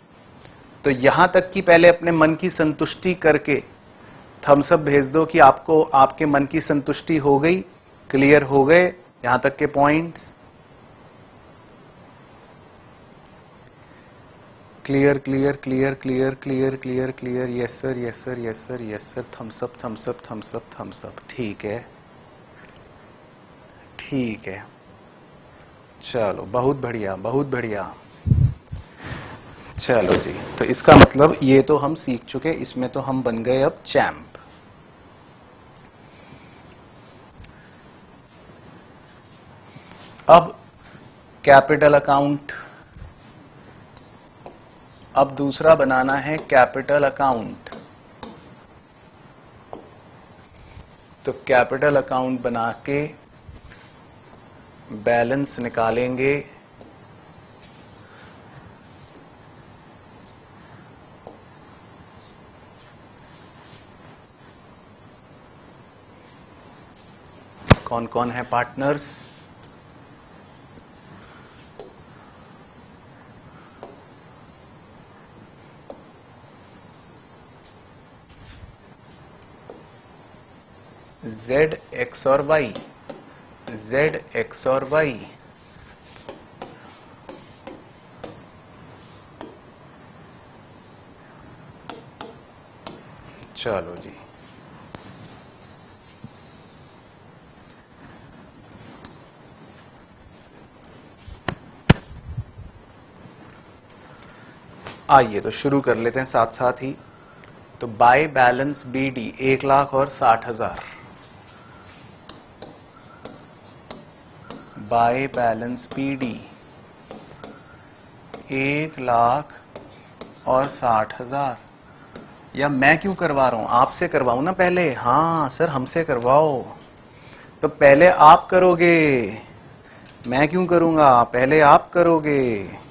तो यहां तक कि पहले अपने मन की संतुष्टि करके थम्स अप भेज दो कि आपको आपके मन की संतुष्टि हो गई, क्लियर हो गए यहां तक के points. Clear clear clear clear clear clear clear, yes sir yes sir yes sir yes sir, thumbs up thumbs up thumbs up thumbs up. ठीक है ठीक है, चलो बहुत बढ़िया बहुत बढ़िया। चलो जी, तो इसका मतलब ये तो हम सीख चुके, इसमें तो हम बन गए अब चैंप। अब कैपिटल अकाउंट, अब दूसरा बनाना है कैपिटल अकाउंट। तो कैपिटल अकाउंट बना के बैलेंस निकालेंगे। कौन कौन है पार्टनर्स? Z एक्स और Y, Z एक्स और Y। चलो जी, आइए तो शुरू कर लेते हैं साथ साथ ही। तो by balance BD 1,60,000, by balance BD 1,60,000। या मैं क्यों करवा रहा हूं, आपसे करवाऊं ना पहले। हाँ सर हमसे करवाओ। तो पहले आप करोगे, मैं क्यों करूंगा, पहले आप करोगे।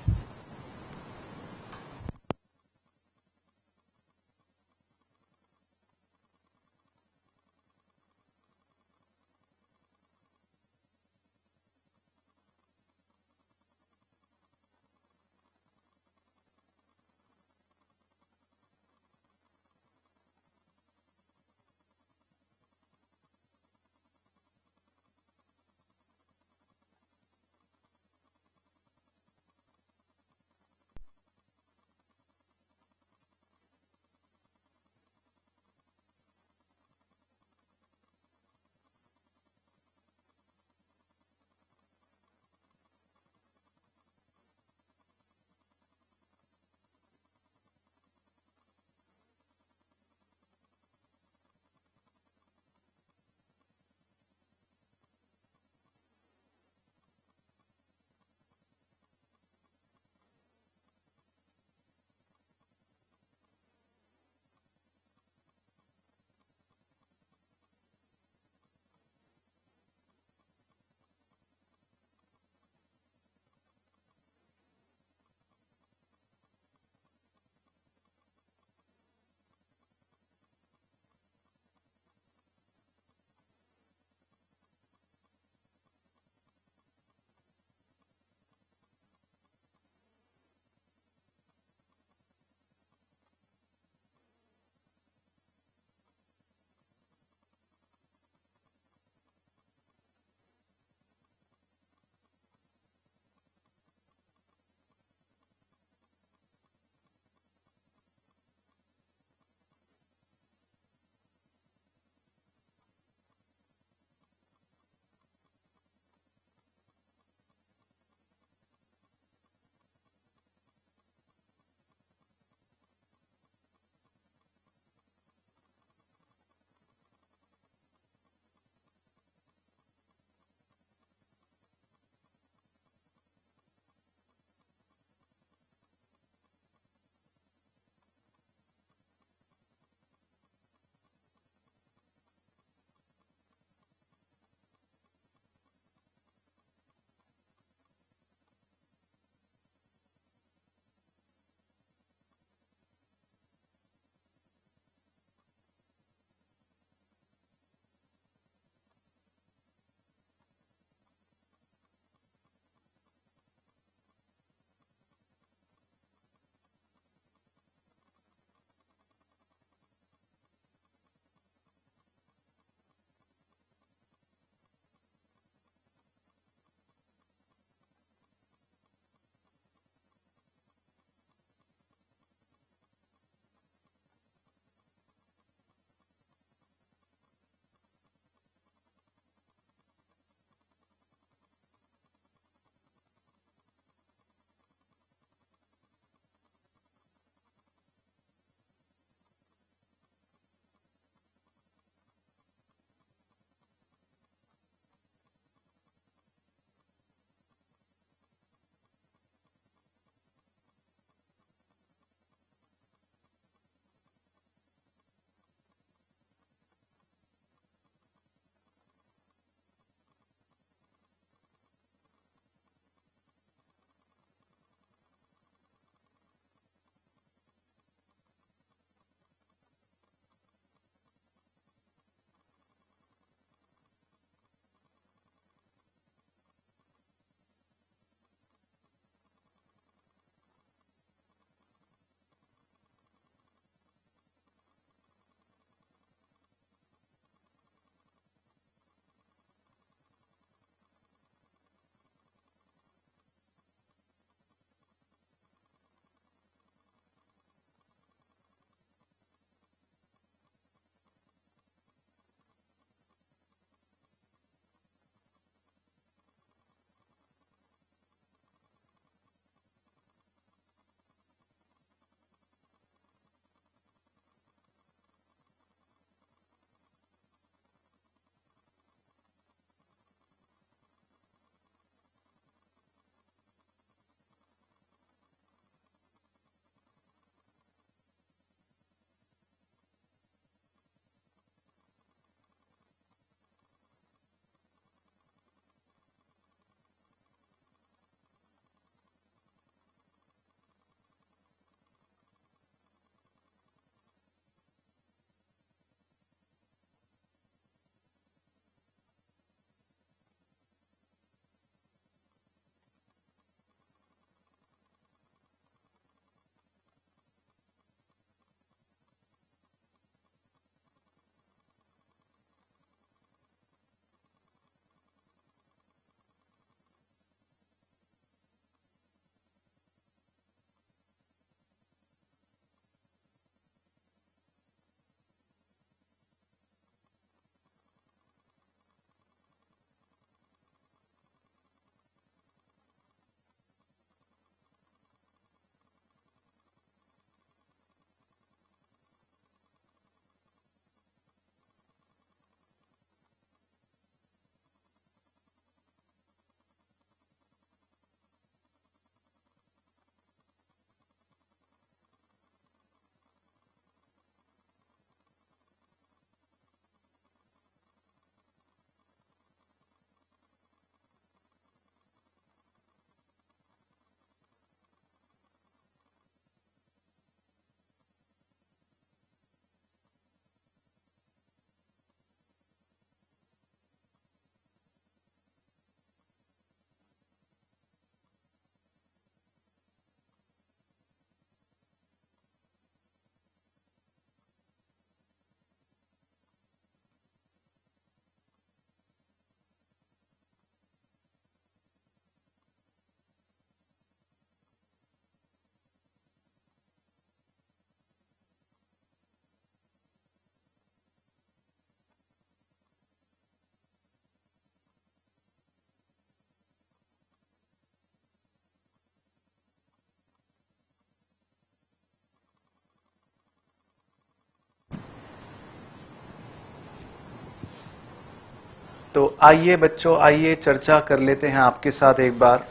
तो आइए बच्चों, आइए चर्चा कर लेते हैं आपके साथ एक बार।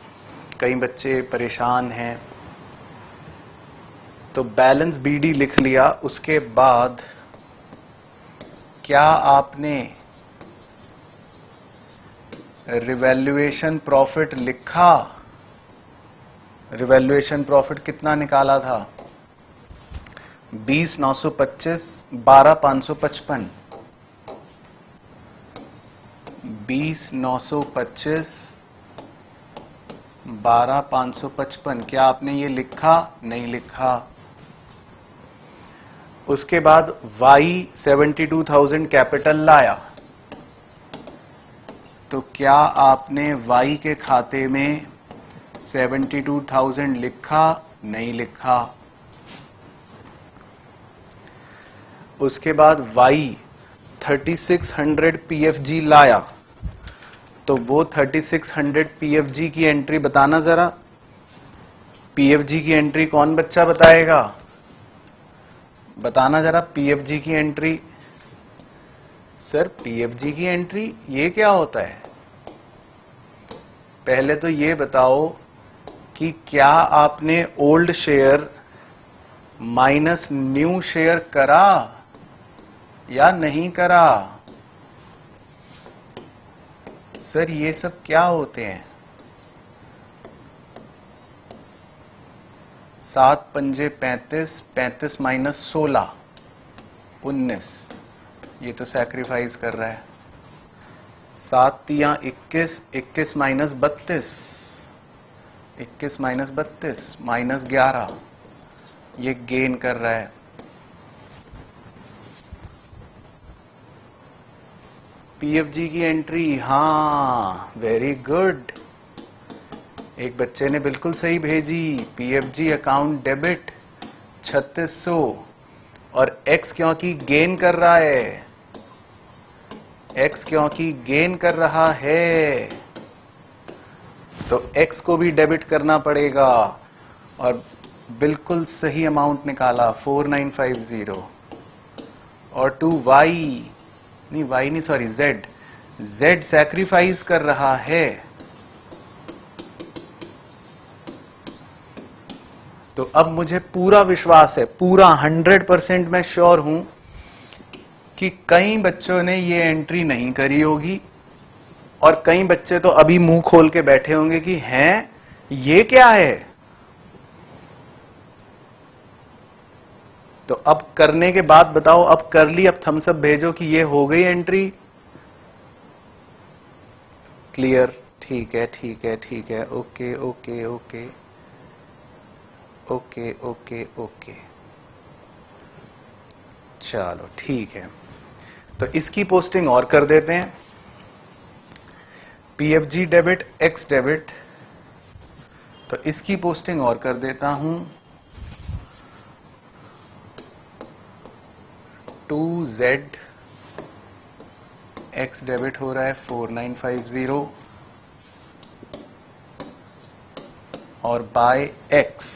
कई बच्चे परेशान हैं। तो बैलेंस बीडी लिख लिया, उसके बाद क्या आपने रिवैल्यूएशन प्रॉफिट लिखा? रिवैल्यूएशन प्रॉफिट कितना निकाला था? 20,925, 12,555। 20,925, 12,555। क्या आपने ये लिखा? नहीं लिखा। उसके बाद Y 72,000 कैपिटल लाया, तो क्या आपने Y के खाते में 72,000 लिखा? नहीं लिखा। उसके बाद Y 3600 PFG लाया, तो वो 3600 PFG की एंट्री बताना जरा। PFG की एंट्री कौन बच्चा बताएगा? बताना जरा PFG की एंट्री। सर PFG की एंट्री ये क्या होता है? पहले तो ये बताओ कि क्या आपने old share minus new share करा या नहीं करा? सर ये सब क्या होते हैं? 7 पंजे 35, 35 माइनस 16, 19। ये तो सैक्रिफाइस कर रहा है। 7 तियां 21, 21 माइनस 32, 21 माइनस 32 माइनस 11, ये गेन कर रहा है। PFG की एंट्री, हाँ वेरी गुड, एक बच्चे ने बिल्कुल सही भेजी। PFG अकाउंट डेबिट 3600, और X क्योंकि गेन कर रहा है, X क्योंकि गेन कर रहा है, तो X को भी डेबिट करना पड़ेगा, और बिल्कुल सही अमाउंट निकाला 4950। और टू Y नहीं सॉरी Z सैक्रिफाइस कर रहा है, तो अब मुझे पूरा विश्वास है, पूरा 100% मैं श्योर हूं कि कई बच्चों ने ये एंट्री नहीं करी होगी, और कई बच्चे तो अभी मुंह खोल के बैठे होंगे कि हैं ये क्या है। तो अब करने के बाद बताओ, अब कर ली, अब थम्स अप भेजो कि ये हो गई एंट्री। क्लियर? ठीक है ठीक है ठीक है, okay okay okay okay okay okay, चलो ठीक है। तो इसकी पोस्टिंग और कर देते हैं। PFG डेबिट X डेबिट, तो इसकी पोस्टिंग और कर देता हूं। 2Z X डेबिट हो रहा है 4950, और बाय X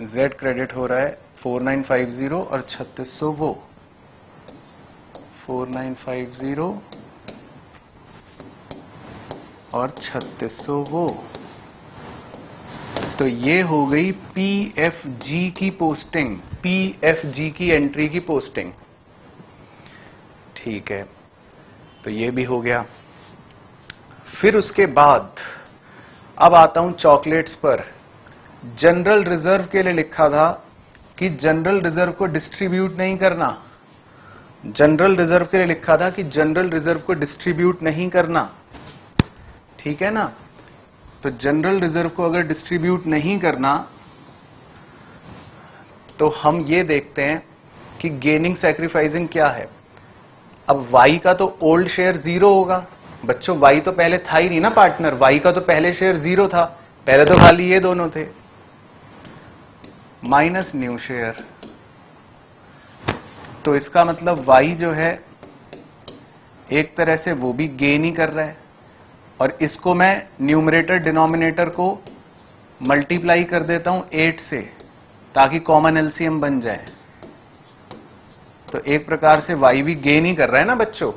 Z क्रेडिट हो रहा है 4950 और 3600 वो 4950 और 3600 वो। तो ये हो गई PFG की पोस्टिंग, PFG की एंट्री की पोस्टिंग। ठीक है, तो ये भी हो गया। फिर उसके बाद अब आता हूं चॉकलेट्स पर। जनरल रिजर्व के लिए लिखा था कि जनरल रिजर्व को डिस्ट्रीब्यूट नहीं करना। जनरल रिजर्व के लिए लिखा था कि जनरल रिजर्व को डिस्ट्रीब्यूट नहीं करना, ठीक है ना। तो जनरल रिजर्व को अगर डिस्ट्रीब्यूट नहीं करना, तो हम ये देखते हैं कि गेनिंग सैक्रिफाइसिंग क्या है। अब Y का तो ओल्ड शेयर 0 होगा बच्चों, Y तो पहले था ही नहीं ना पार्टनर, Y का तो पहले शेयर 0 था, पहले तो खाली ये दोनों थे, माइनस न्यू शेयर। तो इसका मतलब Y जो है एक तरह से वो भी गेन ही कर रहा है, और इसको मैं न्यूमरेटर डिनोमिनेटर को मल्टीप्लाई कर देता हूं 8 से, ताकि कॉमन एलसीएम बन जाए। तो एक प्रकार से Y भी गेन ही कर रहा है ना बच्चों,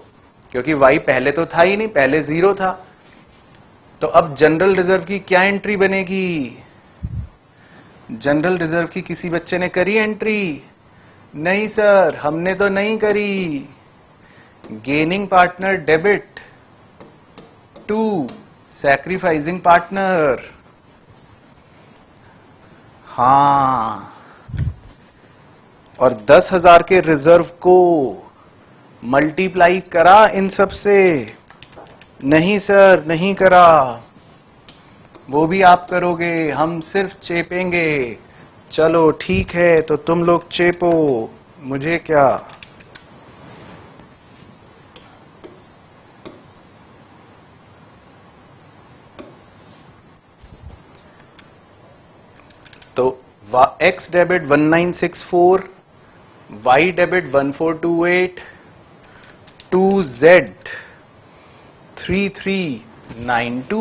क्योंकि y पहले तो था ही नहीं, पहले 0 था। तो अब जनरल रिजर्व की क्या एंट्री बनेगी? जनरल रिजर्व की किसी बच्चे ने करी एंट्री? नहीं सर, हमने तो नहीं करी। Gaining partner debit to sacrificing partner. हाँ, और 10,000 के रिजर्व को मल्टीप्लाई करा इन सब से? नहीं सर, नहीं करा। वो भी आप करोगे, हम सिर्फ चेपेंगे। चलो ठीक है, तो तुम लोग चेपो, मुझे क्या। तो x debit 1964, Y debit 1428, 2Z 3392।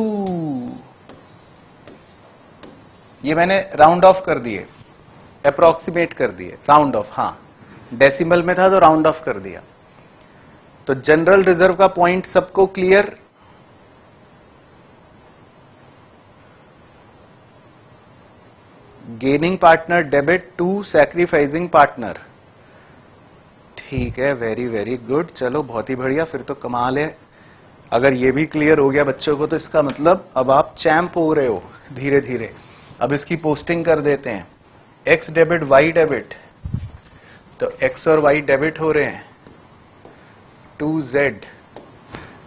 ये मैंने राउंड ऑफ कर दिए, अप्रोक्सीमेट कर दिए, राउंड ऑफ। हाँ, डेसिमल में था तो राउंड ऑफ कर दिया। तो जनरल रिजर्व का पॉइंट सबको clear? Gaining partner debit to sacrificing partner. ठीक है, वेरी वेरी गुड। चलो बहुत ही बढ़िया, फिर तो कमाल है। अगर ये भी क्लियर हो गया बच्चों को तो इसका मतलब अब आप चैंप हो रहे हो धीरे धीरे। अब इसकी पोस्टिंग कर देते हैं। एक्स डेबिट वाई डेबिट, तो एक्स और वाई डेबिट हो रहे हैं। 2Z,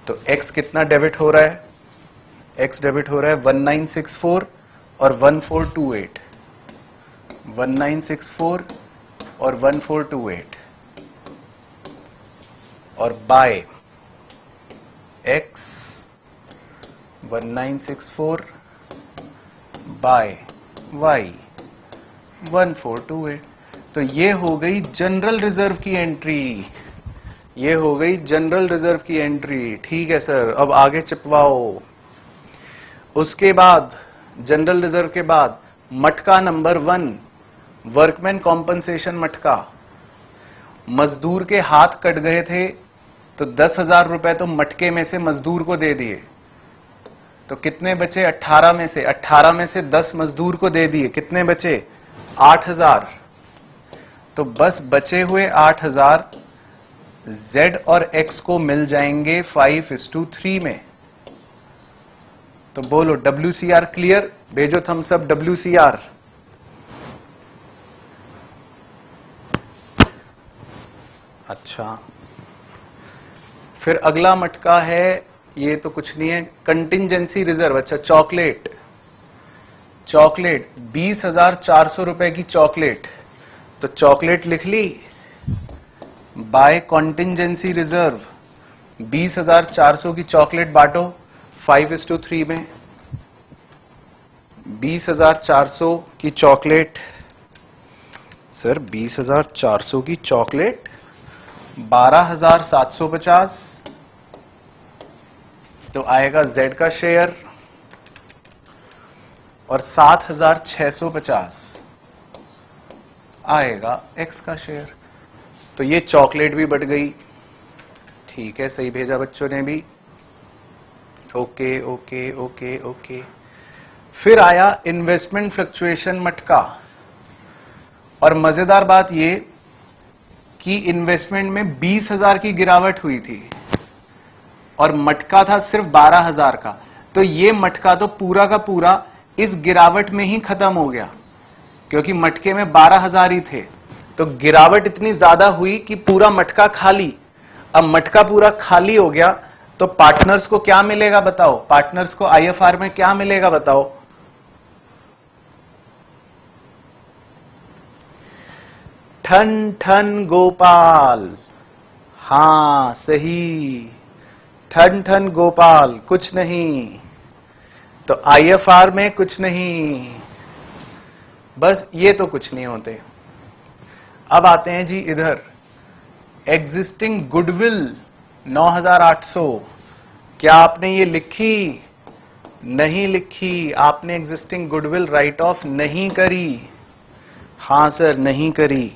तो एक्स कितना डेबिट हो रहा है? एक्स डेबिट हो रहा है 1964 और 1428। 1964 और 1428, और बाय x 1964 बाय y 1428। तो ये हो गई जनरल रिजर्व की एंट्री। ये हो गई जनरल रिजर्व की एंट्री। ठीक है सर, अब आगे चिपवाओ। उसके बाद जनरल रिजर्व के बाद मटका नंबर 1, वर्कमैन कॉम्पनसेशन मटका। मजदूर के हाथ कट गए थे तो 10,000 रुपए तो मटके में से मजदूर को दे दिए। तो कितने बचे? 18 में से 10 मजदूर को दे दिए। कितने बचे? 8,000। तो बस बचे हुए 8,000 Z और X को मिल जाएंगे 5:3 में। तो बोलो WCR क्लियर? भेजो थम्स अप WCR। अच्छा, फिर अगला मटका है, ये तो कुछ नहीं है, कंटिंजेंसी रिजर्व। अच्छा, चॉकलेट 20,400 रुपए की चॉकलेट। तो चॉकलेट लिख ली, बाय कॉन्टिंजेंसी रिजर्व 20,400 की चॉकलेट बांटो 5:3 में। 20,400 की चॉकलेट, सर 20,400 की चॉकलेट 12,750, तो आएगा Z का शेयर, और 7,650 आएगा X का शेयर। तो ये चॉकलेट भी बढ़ गई। ठीक है, सही भेजा बच्चों ने भी। Okay okay okay okay. फिर आया इन्वेस्टमेंट फ्लक्चुएशन मटका। और मजेदार बात ये कि इन्वेस्टमेंट में 20,000 की गिरावट हुई थी और मटका था सिर्फ 12,000 का। तो ये मटका तो पूरा का पूरा इस गिरावट में ही खत्म हो गया, क्योंकि मटके में 12,000 ही थे। तो गिरावट इतनी ज्यादा हुई कि पूरा मटका खाली। अब मटका पूरा खाली हो गया तो पार्टनर्स को क्या मिलेगा बताओ? पार्टनर्स को IFR में क्या मिलेगा बताओ? ठन ठन गोपाल। हाँ सही, ठन ठन गोपाल, कुछ नहीं। तो IFR में कुछ नहीं, बस ये तो कुछ नहीं होते। अब आते हैं जी इधर, एग्जिस्टिंग गुडविल 9,800। क्या आपने ये लिखी? नहीं लिखी। आपने एग्जिस्टिंग गुडविल राइट ऑफ नहीं करी। हाँ सर, नहीं करी।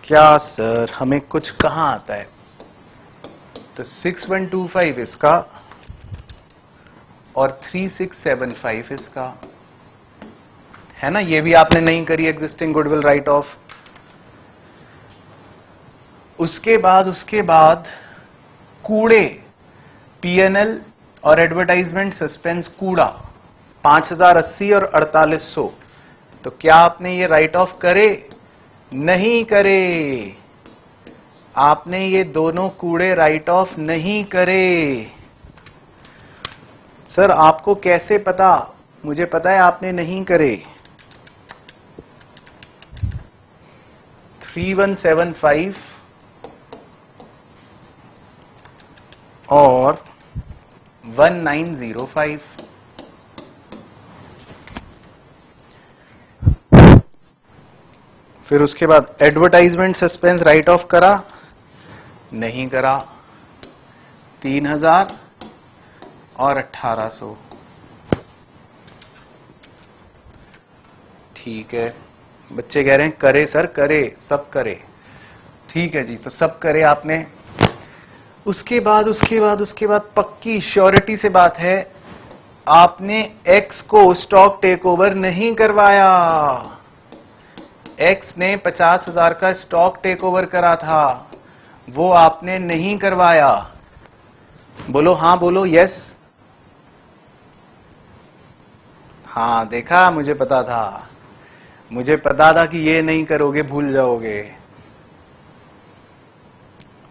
क्या सर, हमें कुछ कहाँ आता है? तो 6125 इसका और 3675 इसका है ना। ये भी आपने नहीं करी एग्जिस्टिंग गुडविल राइट ऑफ। उसके बाद कूड़े, पीएनएल और एडवर्टाइजमेंट सस्पेंस कूड़ा 5080 और 4800, तो क्या आपने ये राइट ऑफ करे? नहीं करे। आपने ये दोनों कूड़े राइट ऑफ नहीं करे। सर आपको कैसे पता? मुझे पता है आपने नहीं करे। 3175 और 1905। फिर उसके बाद एडवर्टाइजमेंट सस्पेंस राइट ऑफ करा? नहीं करा। 3000 और 1800। ठीक है, बच्चे कह रहे हैं करे सर, करे, सब करे। ठीक है जी, तो सब करे आपने। उसके बाद पक्की श्योरिटी से बात है, आपने एक्स को स्टॉक टेक ओवर नहीं करवाया। एक्स ने 50,000 का स्टॉक टेक ओवर करा था, वो आपने नहीं करवाया। बोलो हाँ, बोलो यस। हाँ देखा, मुझे पता था कि ये नहीं करोगे, भूल जाओगे।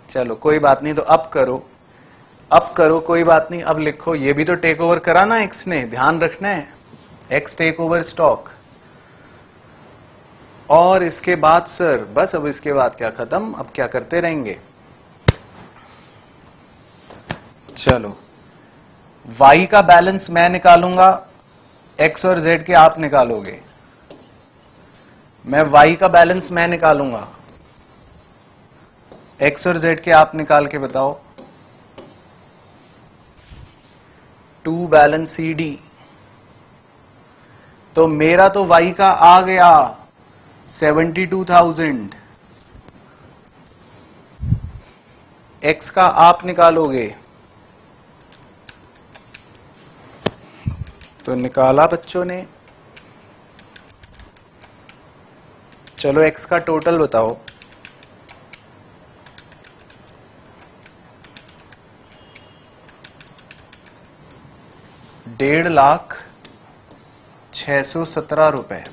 चलो कोई बात नहीं, तो अब करो कोई बात नहीं। अब लिखो, ये भी तो टेक ओवर करा ना एक्स ने, ध्यान रखना है, एक्स टेक ओवर स्टॉक। और इसके बाद सर बस, अब इसके बाद क्या, खत्म, अब क्या करते रहेंगे। चलो, वाई का बैलेंस मैं निकालूंगा, एक्स और जेड के आप निकालोगे। मैं वाई का बैलेंस मैं निकालूंगा, एक्स और जेड के आप निकाल के बताओ। 2 बैलेंस सी डी। तो मेरा तो वाई का आ गया 72,000, एक्स का आप निकालोगे। तो निकाला बच्चों ने। चलो एक्स का टोटल बताओ। ₹1,617,000,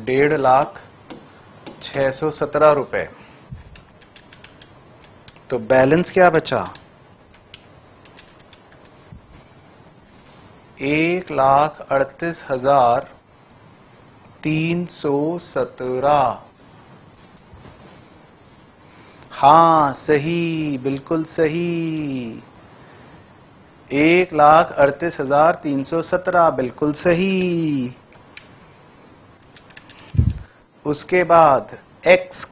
1,617,000 रुपए। तो बैलेंस क्या बचा? 1,38,317। हाँ सही, बिल्कुल सही, 1,38,317, बिल्कुल सही। उसके बाद एक्स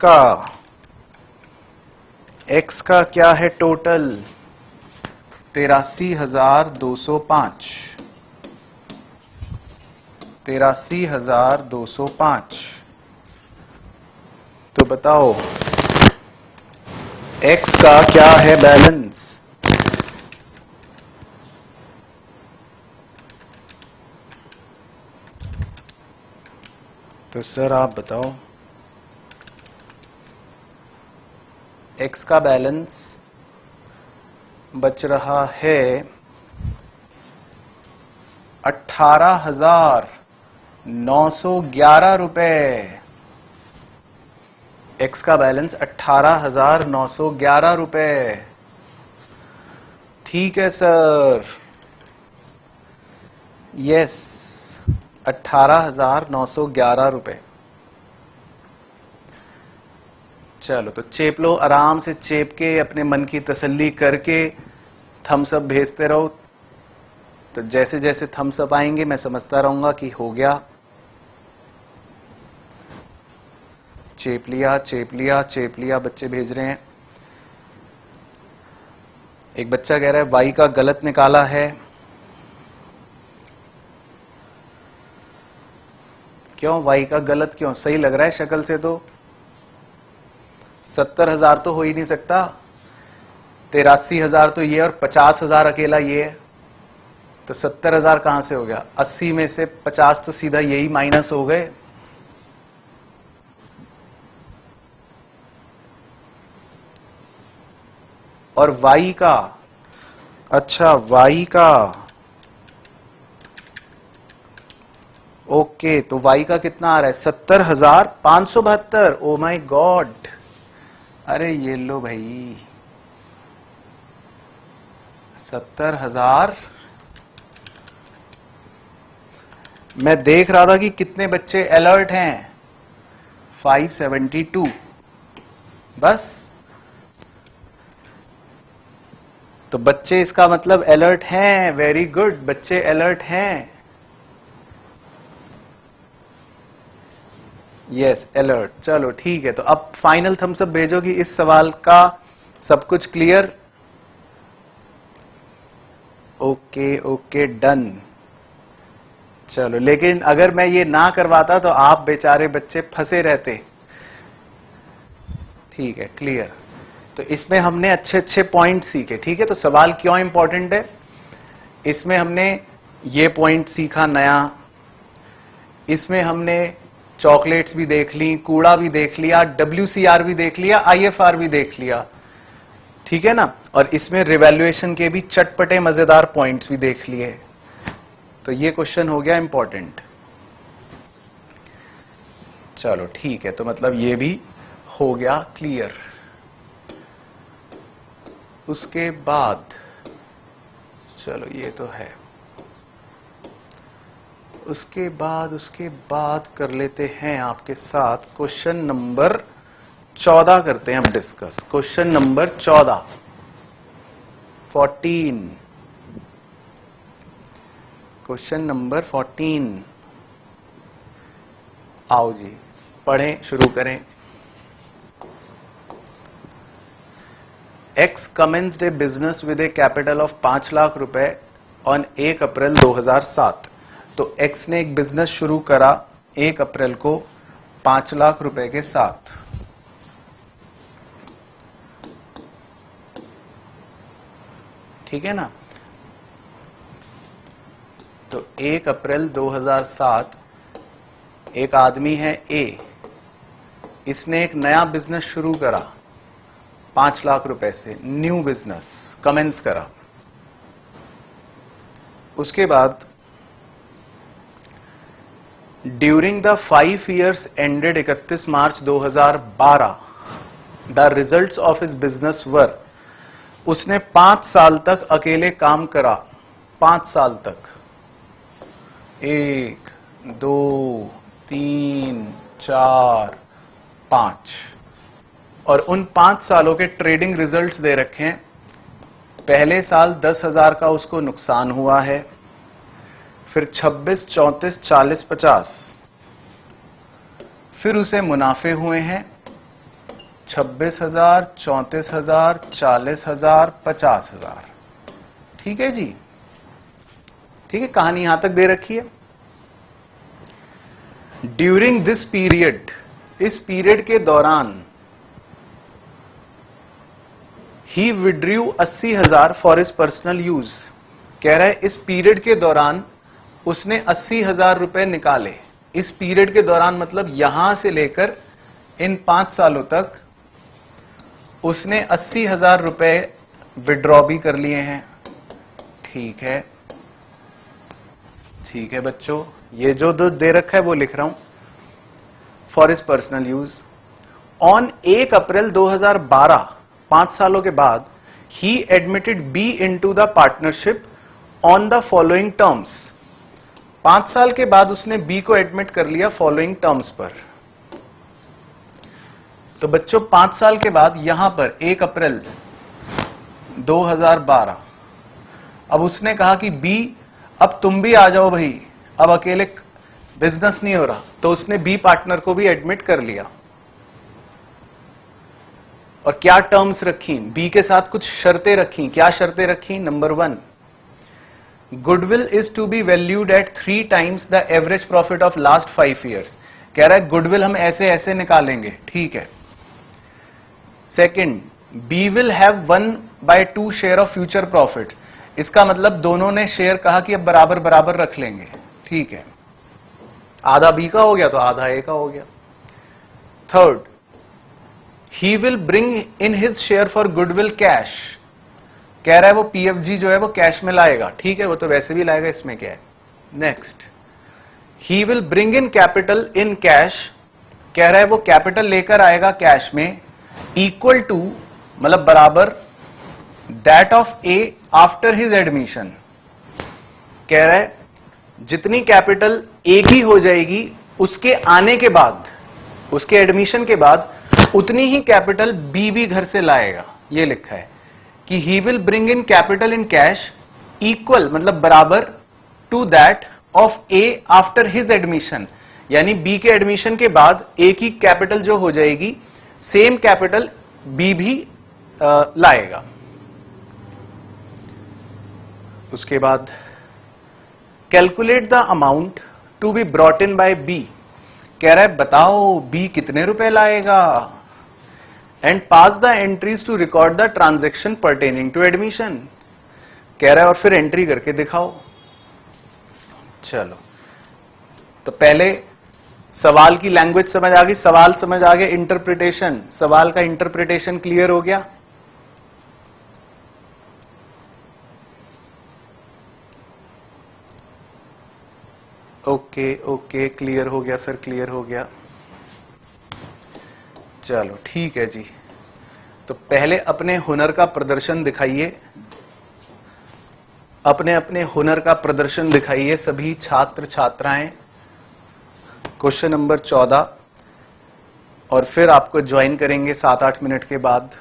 का क्या है टोटल? 83,205, 83,205। तो बताओ एक्स का क्या है बैलेंस? तो सर आप बताओ, एक्स का बैलेंस बच रहा है 18,911 रुपए। एक्स का बैलेंस 18,911 रुपए। ठीक है सर, यस, 18,911 रुपए। चलो तो चेप लो, आराम से चेप के, अपने मन की तसल्ली करके थम्स अप भेजते रहो। तो जैसे जैसे थम्स अप आएंगे मैं समझता रहूंगा कि हो गया। चेप लिया, चेप लिया, चेप लिया, बच्चे भेज रहे हैं। एक बच्चा कह रहा है वाई का गलत निकाला है। क्यों वाई का गलत क्यों? सही लग रहा है शक्ल से तो। 70,000 तो हो ही नहीं सकता। 83,000 तो ये और 50,000 अकेला ये है, तो 70,000 कहां से हो गया? 80 में से 50 तो सीधा यही माइनस हो गए। और y का, अच्छा y का, ओके, तो y का कितना आ रहा है? 70,572। ओ माय गॉड, अरे ये लो भाई, 70,000। मैं देख रहा था कि कितने बच्चे अलर्ट हैं, 572 बस। तो बच्चे, इसका मतलब अलर्ट हैं। वेरी गुड, बच्चे अलर्ट हैं। Yes, alert. चलो ठीक है, तो अब फाइनल थम्स अप भेजो कि इस सवाल का सब कुछ क्लियर। Okay okay, done. चलो, लेकिन अगर मैं ये ना करवाता तो आप बेचारे बच्चे फंसे रहते। ठीक है, क्लियर। तो इसमें हमने अच्छे अच्छे पॉइंट सीखे। ठीक है, तो सवाल क्यों इंपॉर्टेंट है? इसमें हमने ये पॉइंट सीखा नया, इसमें हमने चॉकलेट्स भी देख ली, कूड़ा भी देख लिया, WCR भी देख लिया, IFR भी देख लिया। ठीक है ना, और इसमें रिवैल्यूएशन के भी चटपटे मजेदार पॉइंट्स भी देख लिए। तो ये क्वेश्चन हो गया इंपॉर्टेंट। चलो ठीक है, तो मतलब ये भी हो गया क्लियर। उसके बाद चलो, ये तो है। उसके बाद कर लेते हैं आपके साथ क्वेश्चन नंबर 14 करते हैं हम discuss. Question number 14 question number 14। आओ जी, पढ़ें, शुरू करें। X commenced a business with a capital of 5 lakh रुपए on 1 अप्रैल 2007। तो X ने एक बिजनेस शुरू करा 1 अप्रैल को 5 लाख रुपए के साथ। ठीक है ना, तो 1 अप्रैल 2007 एक आदमी है A, इसने एक नया बिजनेस शुरू करा 5 लाख रुपए से, न्यू बिजनेस कमेंस करा। उसके बाद during the 5 years ended 31 March 2012 the results of his business were, उसने 5 साल तक अकेले काम करा। 5 साल तक, 1 2 3 4 5, और उन 5 सालों के ट्रेडिंग रिजल्ट्स दे रखे हैं। पहले साल 10,000 का उसको नुकसान हुआ है, फिर 26, 34, 40, 50, फिर उसे मुनाफे हुए हैं 26,000, 34,000, 40,000, 50,000। ठीक है जी, ठीक है, कहानी यहां तक दे रखी है। ड्यूरिंग दिस पीरियड, इस पीरियड के दौरान ही withdrew 80,000 for his personal use. कह रहा है इस पीरियड के दौरान उसने 80,000 रुपए निकाले। इस पीरियड के दौरान मतलब यहां से लेकर इन 5 सालों तक उसने 80,000 रुपए विड्रॉ भी कर लिए हैं। ठीक है, ठीक है बच्चों, ये जो दे रखा है वो लिख रहा हूं, for his personal use. On 1 April 2012, 5 सालों के बाद, he admitted B into the partnership on the following terms. 5 साल के बाद उसने बी को एडमिट कर लिया फॉलोइंग टर्म्स पर। तो बच्चों 5 साल के बाद यहां पर 1 अप्रैल 2012, अब उसने कहा कि बी अब तुम भी आ जाओ भाई, अब अकेले बिजनेस नहीं हो रहा। तो उसने बी पार्टनर को भी एडमिट कर लिया। और क्या टर्म्स रखी? बी के साथ कुछ शर्तें रखी। क्या शर्तें रखी? Number 1, goodwill is to be valued at 3 times the average profit of last 5 years। कह रहा है गुडविल हम ऐसे ऐसे निकालेंगे। ठीक है। Second, B will have 1 by 2 share of future profits. इसका मतलब दोनों ने शेयर कहा कि अब बराबर बराबर रख लेंगे, ठीक है। आधा बी का हो गया तो आधा ए का हो गया। Third, he will bring in his share for goodwill cash. कह रहा है वो पीएफजी जो है वो कैश में लाएगा, ठीक है, वो तो वैसे भी लाएगा, इसमें क्या है। Next, he will bring in capital in cash. कह रहा है वो कैपिटल लेकर आएगा कैश में, इक्वल टू मतलब बराबर that of A after his admission. कह रहा है जितनी कैपिटल ए की हो जाएगी उसके आने के बाद, उसके एडमिशन के बाद उतनी ही कैपिटल बी भी घर से लाएगा। ये लिखा है कि he will bring in capital in cash equal मतलब बराबर to that of A after his admission, यानी बी के एडमिशन के बाद ए की कैपिटल जो हो जाएगी सेम कैपिटल बी भी लाएगा। उसके बाद calculate the amount to be brought in by B. कह रहा है बताओ बी कितने रुपए लाएगा, and pass the entries to record the transaction pertaining to admission. कह रहा है और फिर एंट्री करके दिखाओ। चलो, तो पहले सवाल की लैंग्वेज समझ आ गई, सवाल समझ आ गया, इंटरप्रिटेशन, सवाल का इंटरप्रिटेशन क्लियर हो गया। ओके ओके, क्लियर हो गया सर, क्लियर हो गया। चलो ठीक है जी, तो पहले अपने हुनर का प्रदर्शन दिखाइए, अपने अपने हुनर का प्रदर्शन दिखाइए सभी छात्र छात्राएं। क्वेश्चन नंबर 14, और फिर आपको ज्वाइन करेंगे 7-8 मिनट के बाद।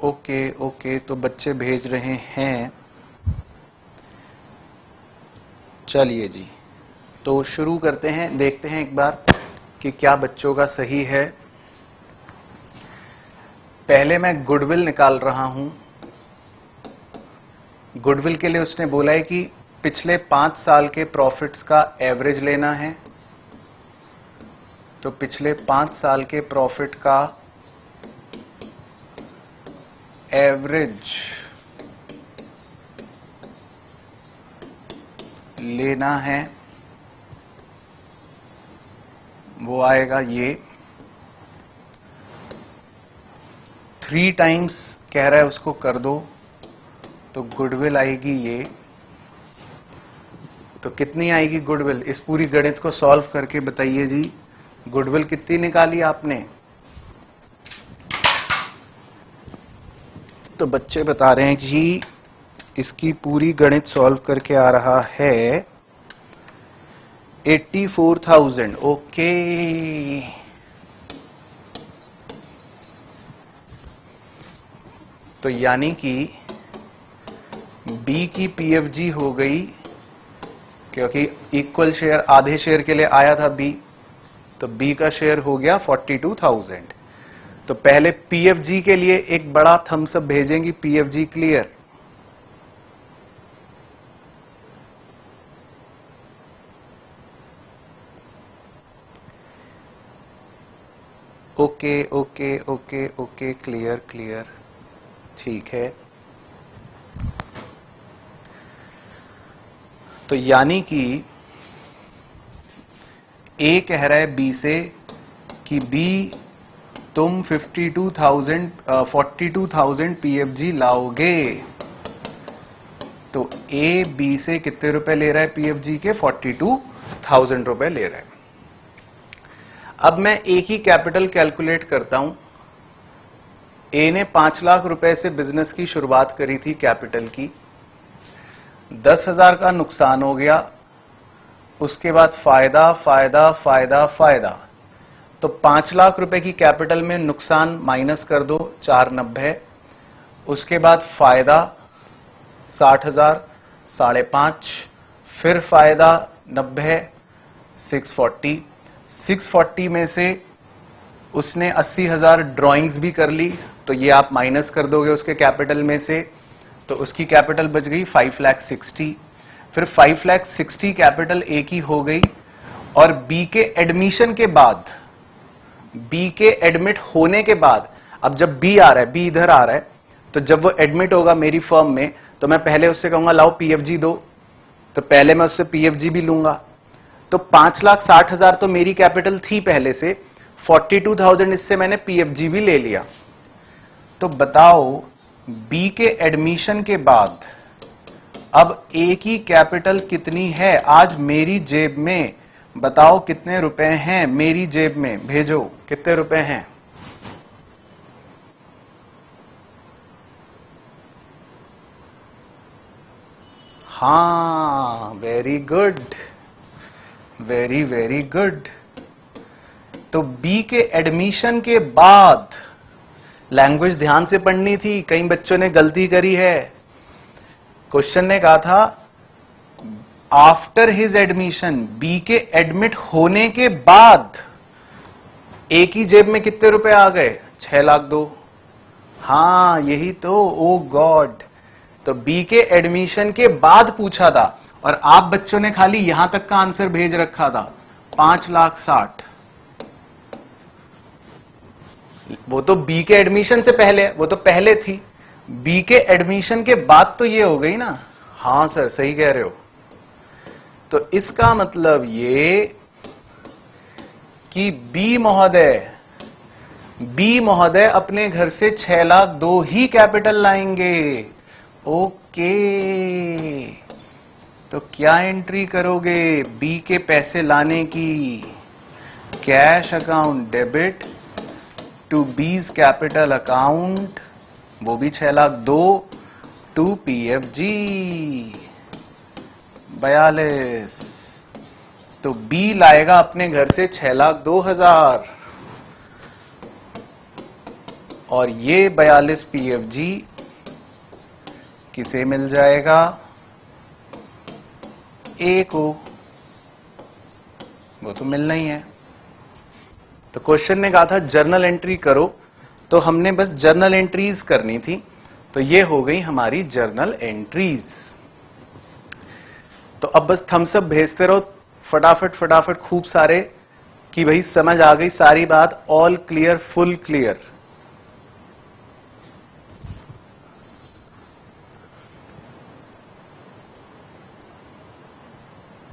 ओके ओके, तो बच्चे भेज रहे हैं। चलिए जी, तो शुरू करते हैं, देखते हैं एक बार कि क्या बच्चों का सही है। पहले मैं गुडविल निकाल रहा हूं। गुडविल के लिए उसने बोला है कि पिछले 5 साल के प्रॉफिट्स का एवरेज लेना है। तो पिछले 5 साल के प्रॉफिट का एवरेज लेना है, वो आएगा ये 3 टाइम्स कह रहा है उसको कर दो, तो गुडविल आएगी ये। तो कितनी आएगी गुडविल? इस पूरी गणित को सॉल्व करके बताइए जी, गुडविल कितनी निकाली आपने? तो बच्चे बता रहे हैं कि इसकी पूरी गणित सॉल्व करके आ रहा है 84,000। ओके, तो यानी कि बी की पीएफजी हो गई, क्योंकि इक्वल शेयर आधे शेयर के लिए आया था बी, तो बी का शेयर हो गया 42,000। तो पहले पीएफजी के लिए एक बड़ा थम्स अप भेजेंगी, PFG clear. Okay okay okay okay, clear clear, ठीक है। तो यानी कि ए कह रहा है बी से कि बी तुम 42,000 पीएफजी लाओगे। तो ए बी से कितने रुपए ले रहा है पीएफजी के? 42,000 रुपए ले रहा है। अब मैं एक ही कैपिटल कैलकुलेट करता हूं। ए ने 5 लाख रुपए से बिजनेस की शुरुआत करी थी, कैपिटल की। 10,000 का नुकसान हो गया, उसके बाद फायदा फायदा फायदा फायदा। तो 5 लाख रुपए की कैपिटल में नुकसान माइनस कर दो, 490। उसके बाद फायदा 60,000, 5.5, फिर फायदा 90, 640। 640 में से उसने 80,000 ड्राइंग्स भी कर ली, तो ये आप माइनस कर दोगे उसके कैपिटल में से, तो उसकी कैपिटल बच गई 5,60,000। फिर 5,60,000 कैपिटल ए की हो गई। और बी के एडमिशन के बाद, बी के एडमिट होने के बाद, अब जब बी आ रहा है, बी इधर आ रहा है, तो जब वो एडमिट होगा मेरी फर्म में, तो मैं पहले उससे कहूंगा लाओ पीएफजी दो, तो पहले मैं उससे पीएफजी भी लूंगा। तो 5,60,000 तो मेरी कैपिटल थी पहले से, 42,000 इससे मैंने पीएफजी भी ले लिया। तो बताओ बी के एडमिशन के बाद अब ए की कैपिटल कितनी है आज मेरी जेब में? बताओ कितने रुपए हैं मेरी जेब में? भेजो, कितने रुपए हैं? हाँ, very good, very very good. तो बी के एडमिशन के बाद, लैंग्वेज ध्यान से पढ़नी थी, कई बच्चों ने गलती करी है। क्वेश्चन ने कहा था आफ्टर हिज एडमिशन, बी के एडमिट होने के बाद ए की जेब में कितने रुपए आ गए? 6,02,000। हाँ यही तो, ओ गॉड। तो बी के एडमिशन के बाद पूछा था, और आप बच्चों ने खाली यहां तक का आंसर भेज रखा था, 5,60,000। वो तो बी के एडमिशन से पहले, वो तो पहले थी। बी के एडमिशन के बाद तो ये हो गई ना। हाँ सर, सही कह रहे हो। तो इसका मतलब ये कि बी महोदय अपने घर से 6,02,000 ही कैपिटल लाएंगे। ओके, तो क्या एंट्री करोगे बी के पैसे लाने की? Cash account debit to B's capital account, वो भी 6,02,000 टू पीएफजी 42। तो बी लाएगा अपने घर से 6,02,000। और ये 42 PFG किसे मिल जाएगा, ए को, वो तो मिलना ही है। तो क्वेश्चन ने कहा था जर्नल एंट्री करो, तो हमने बस जर्नल एंट्रीज करनी थी, तो ये हो गई हमारी जर्नल एंट्रीज। तो अब बस थम्स अप भेजते रहो फटाफट फटाफट खूब सारे कि भाई समझ आ गई सारी बात, ऑल क्लियर, फुल क्लियर।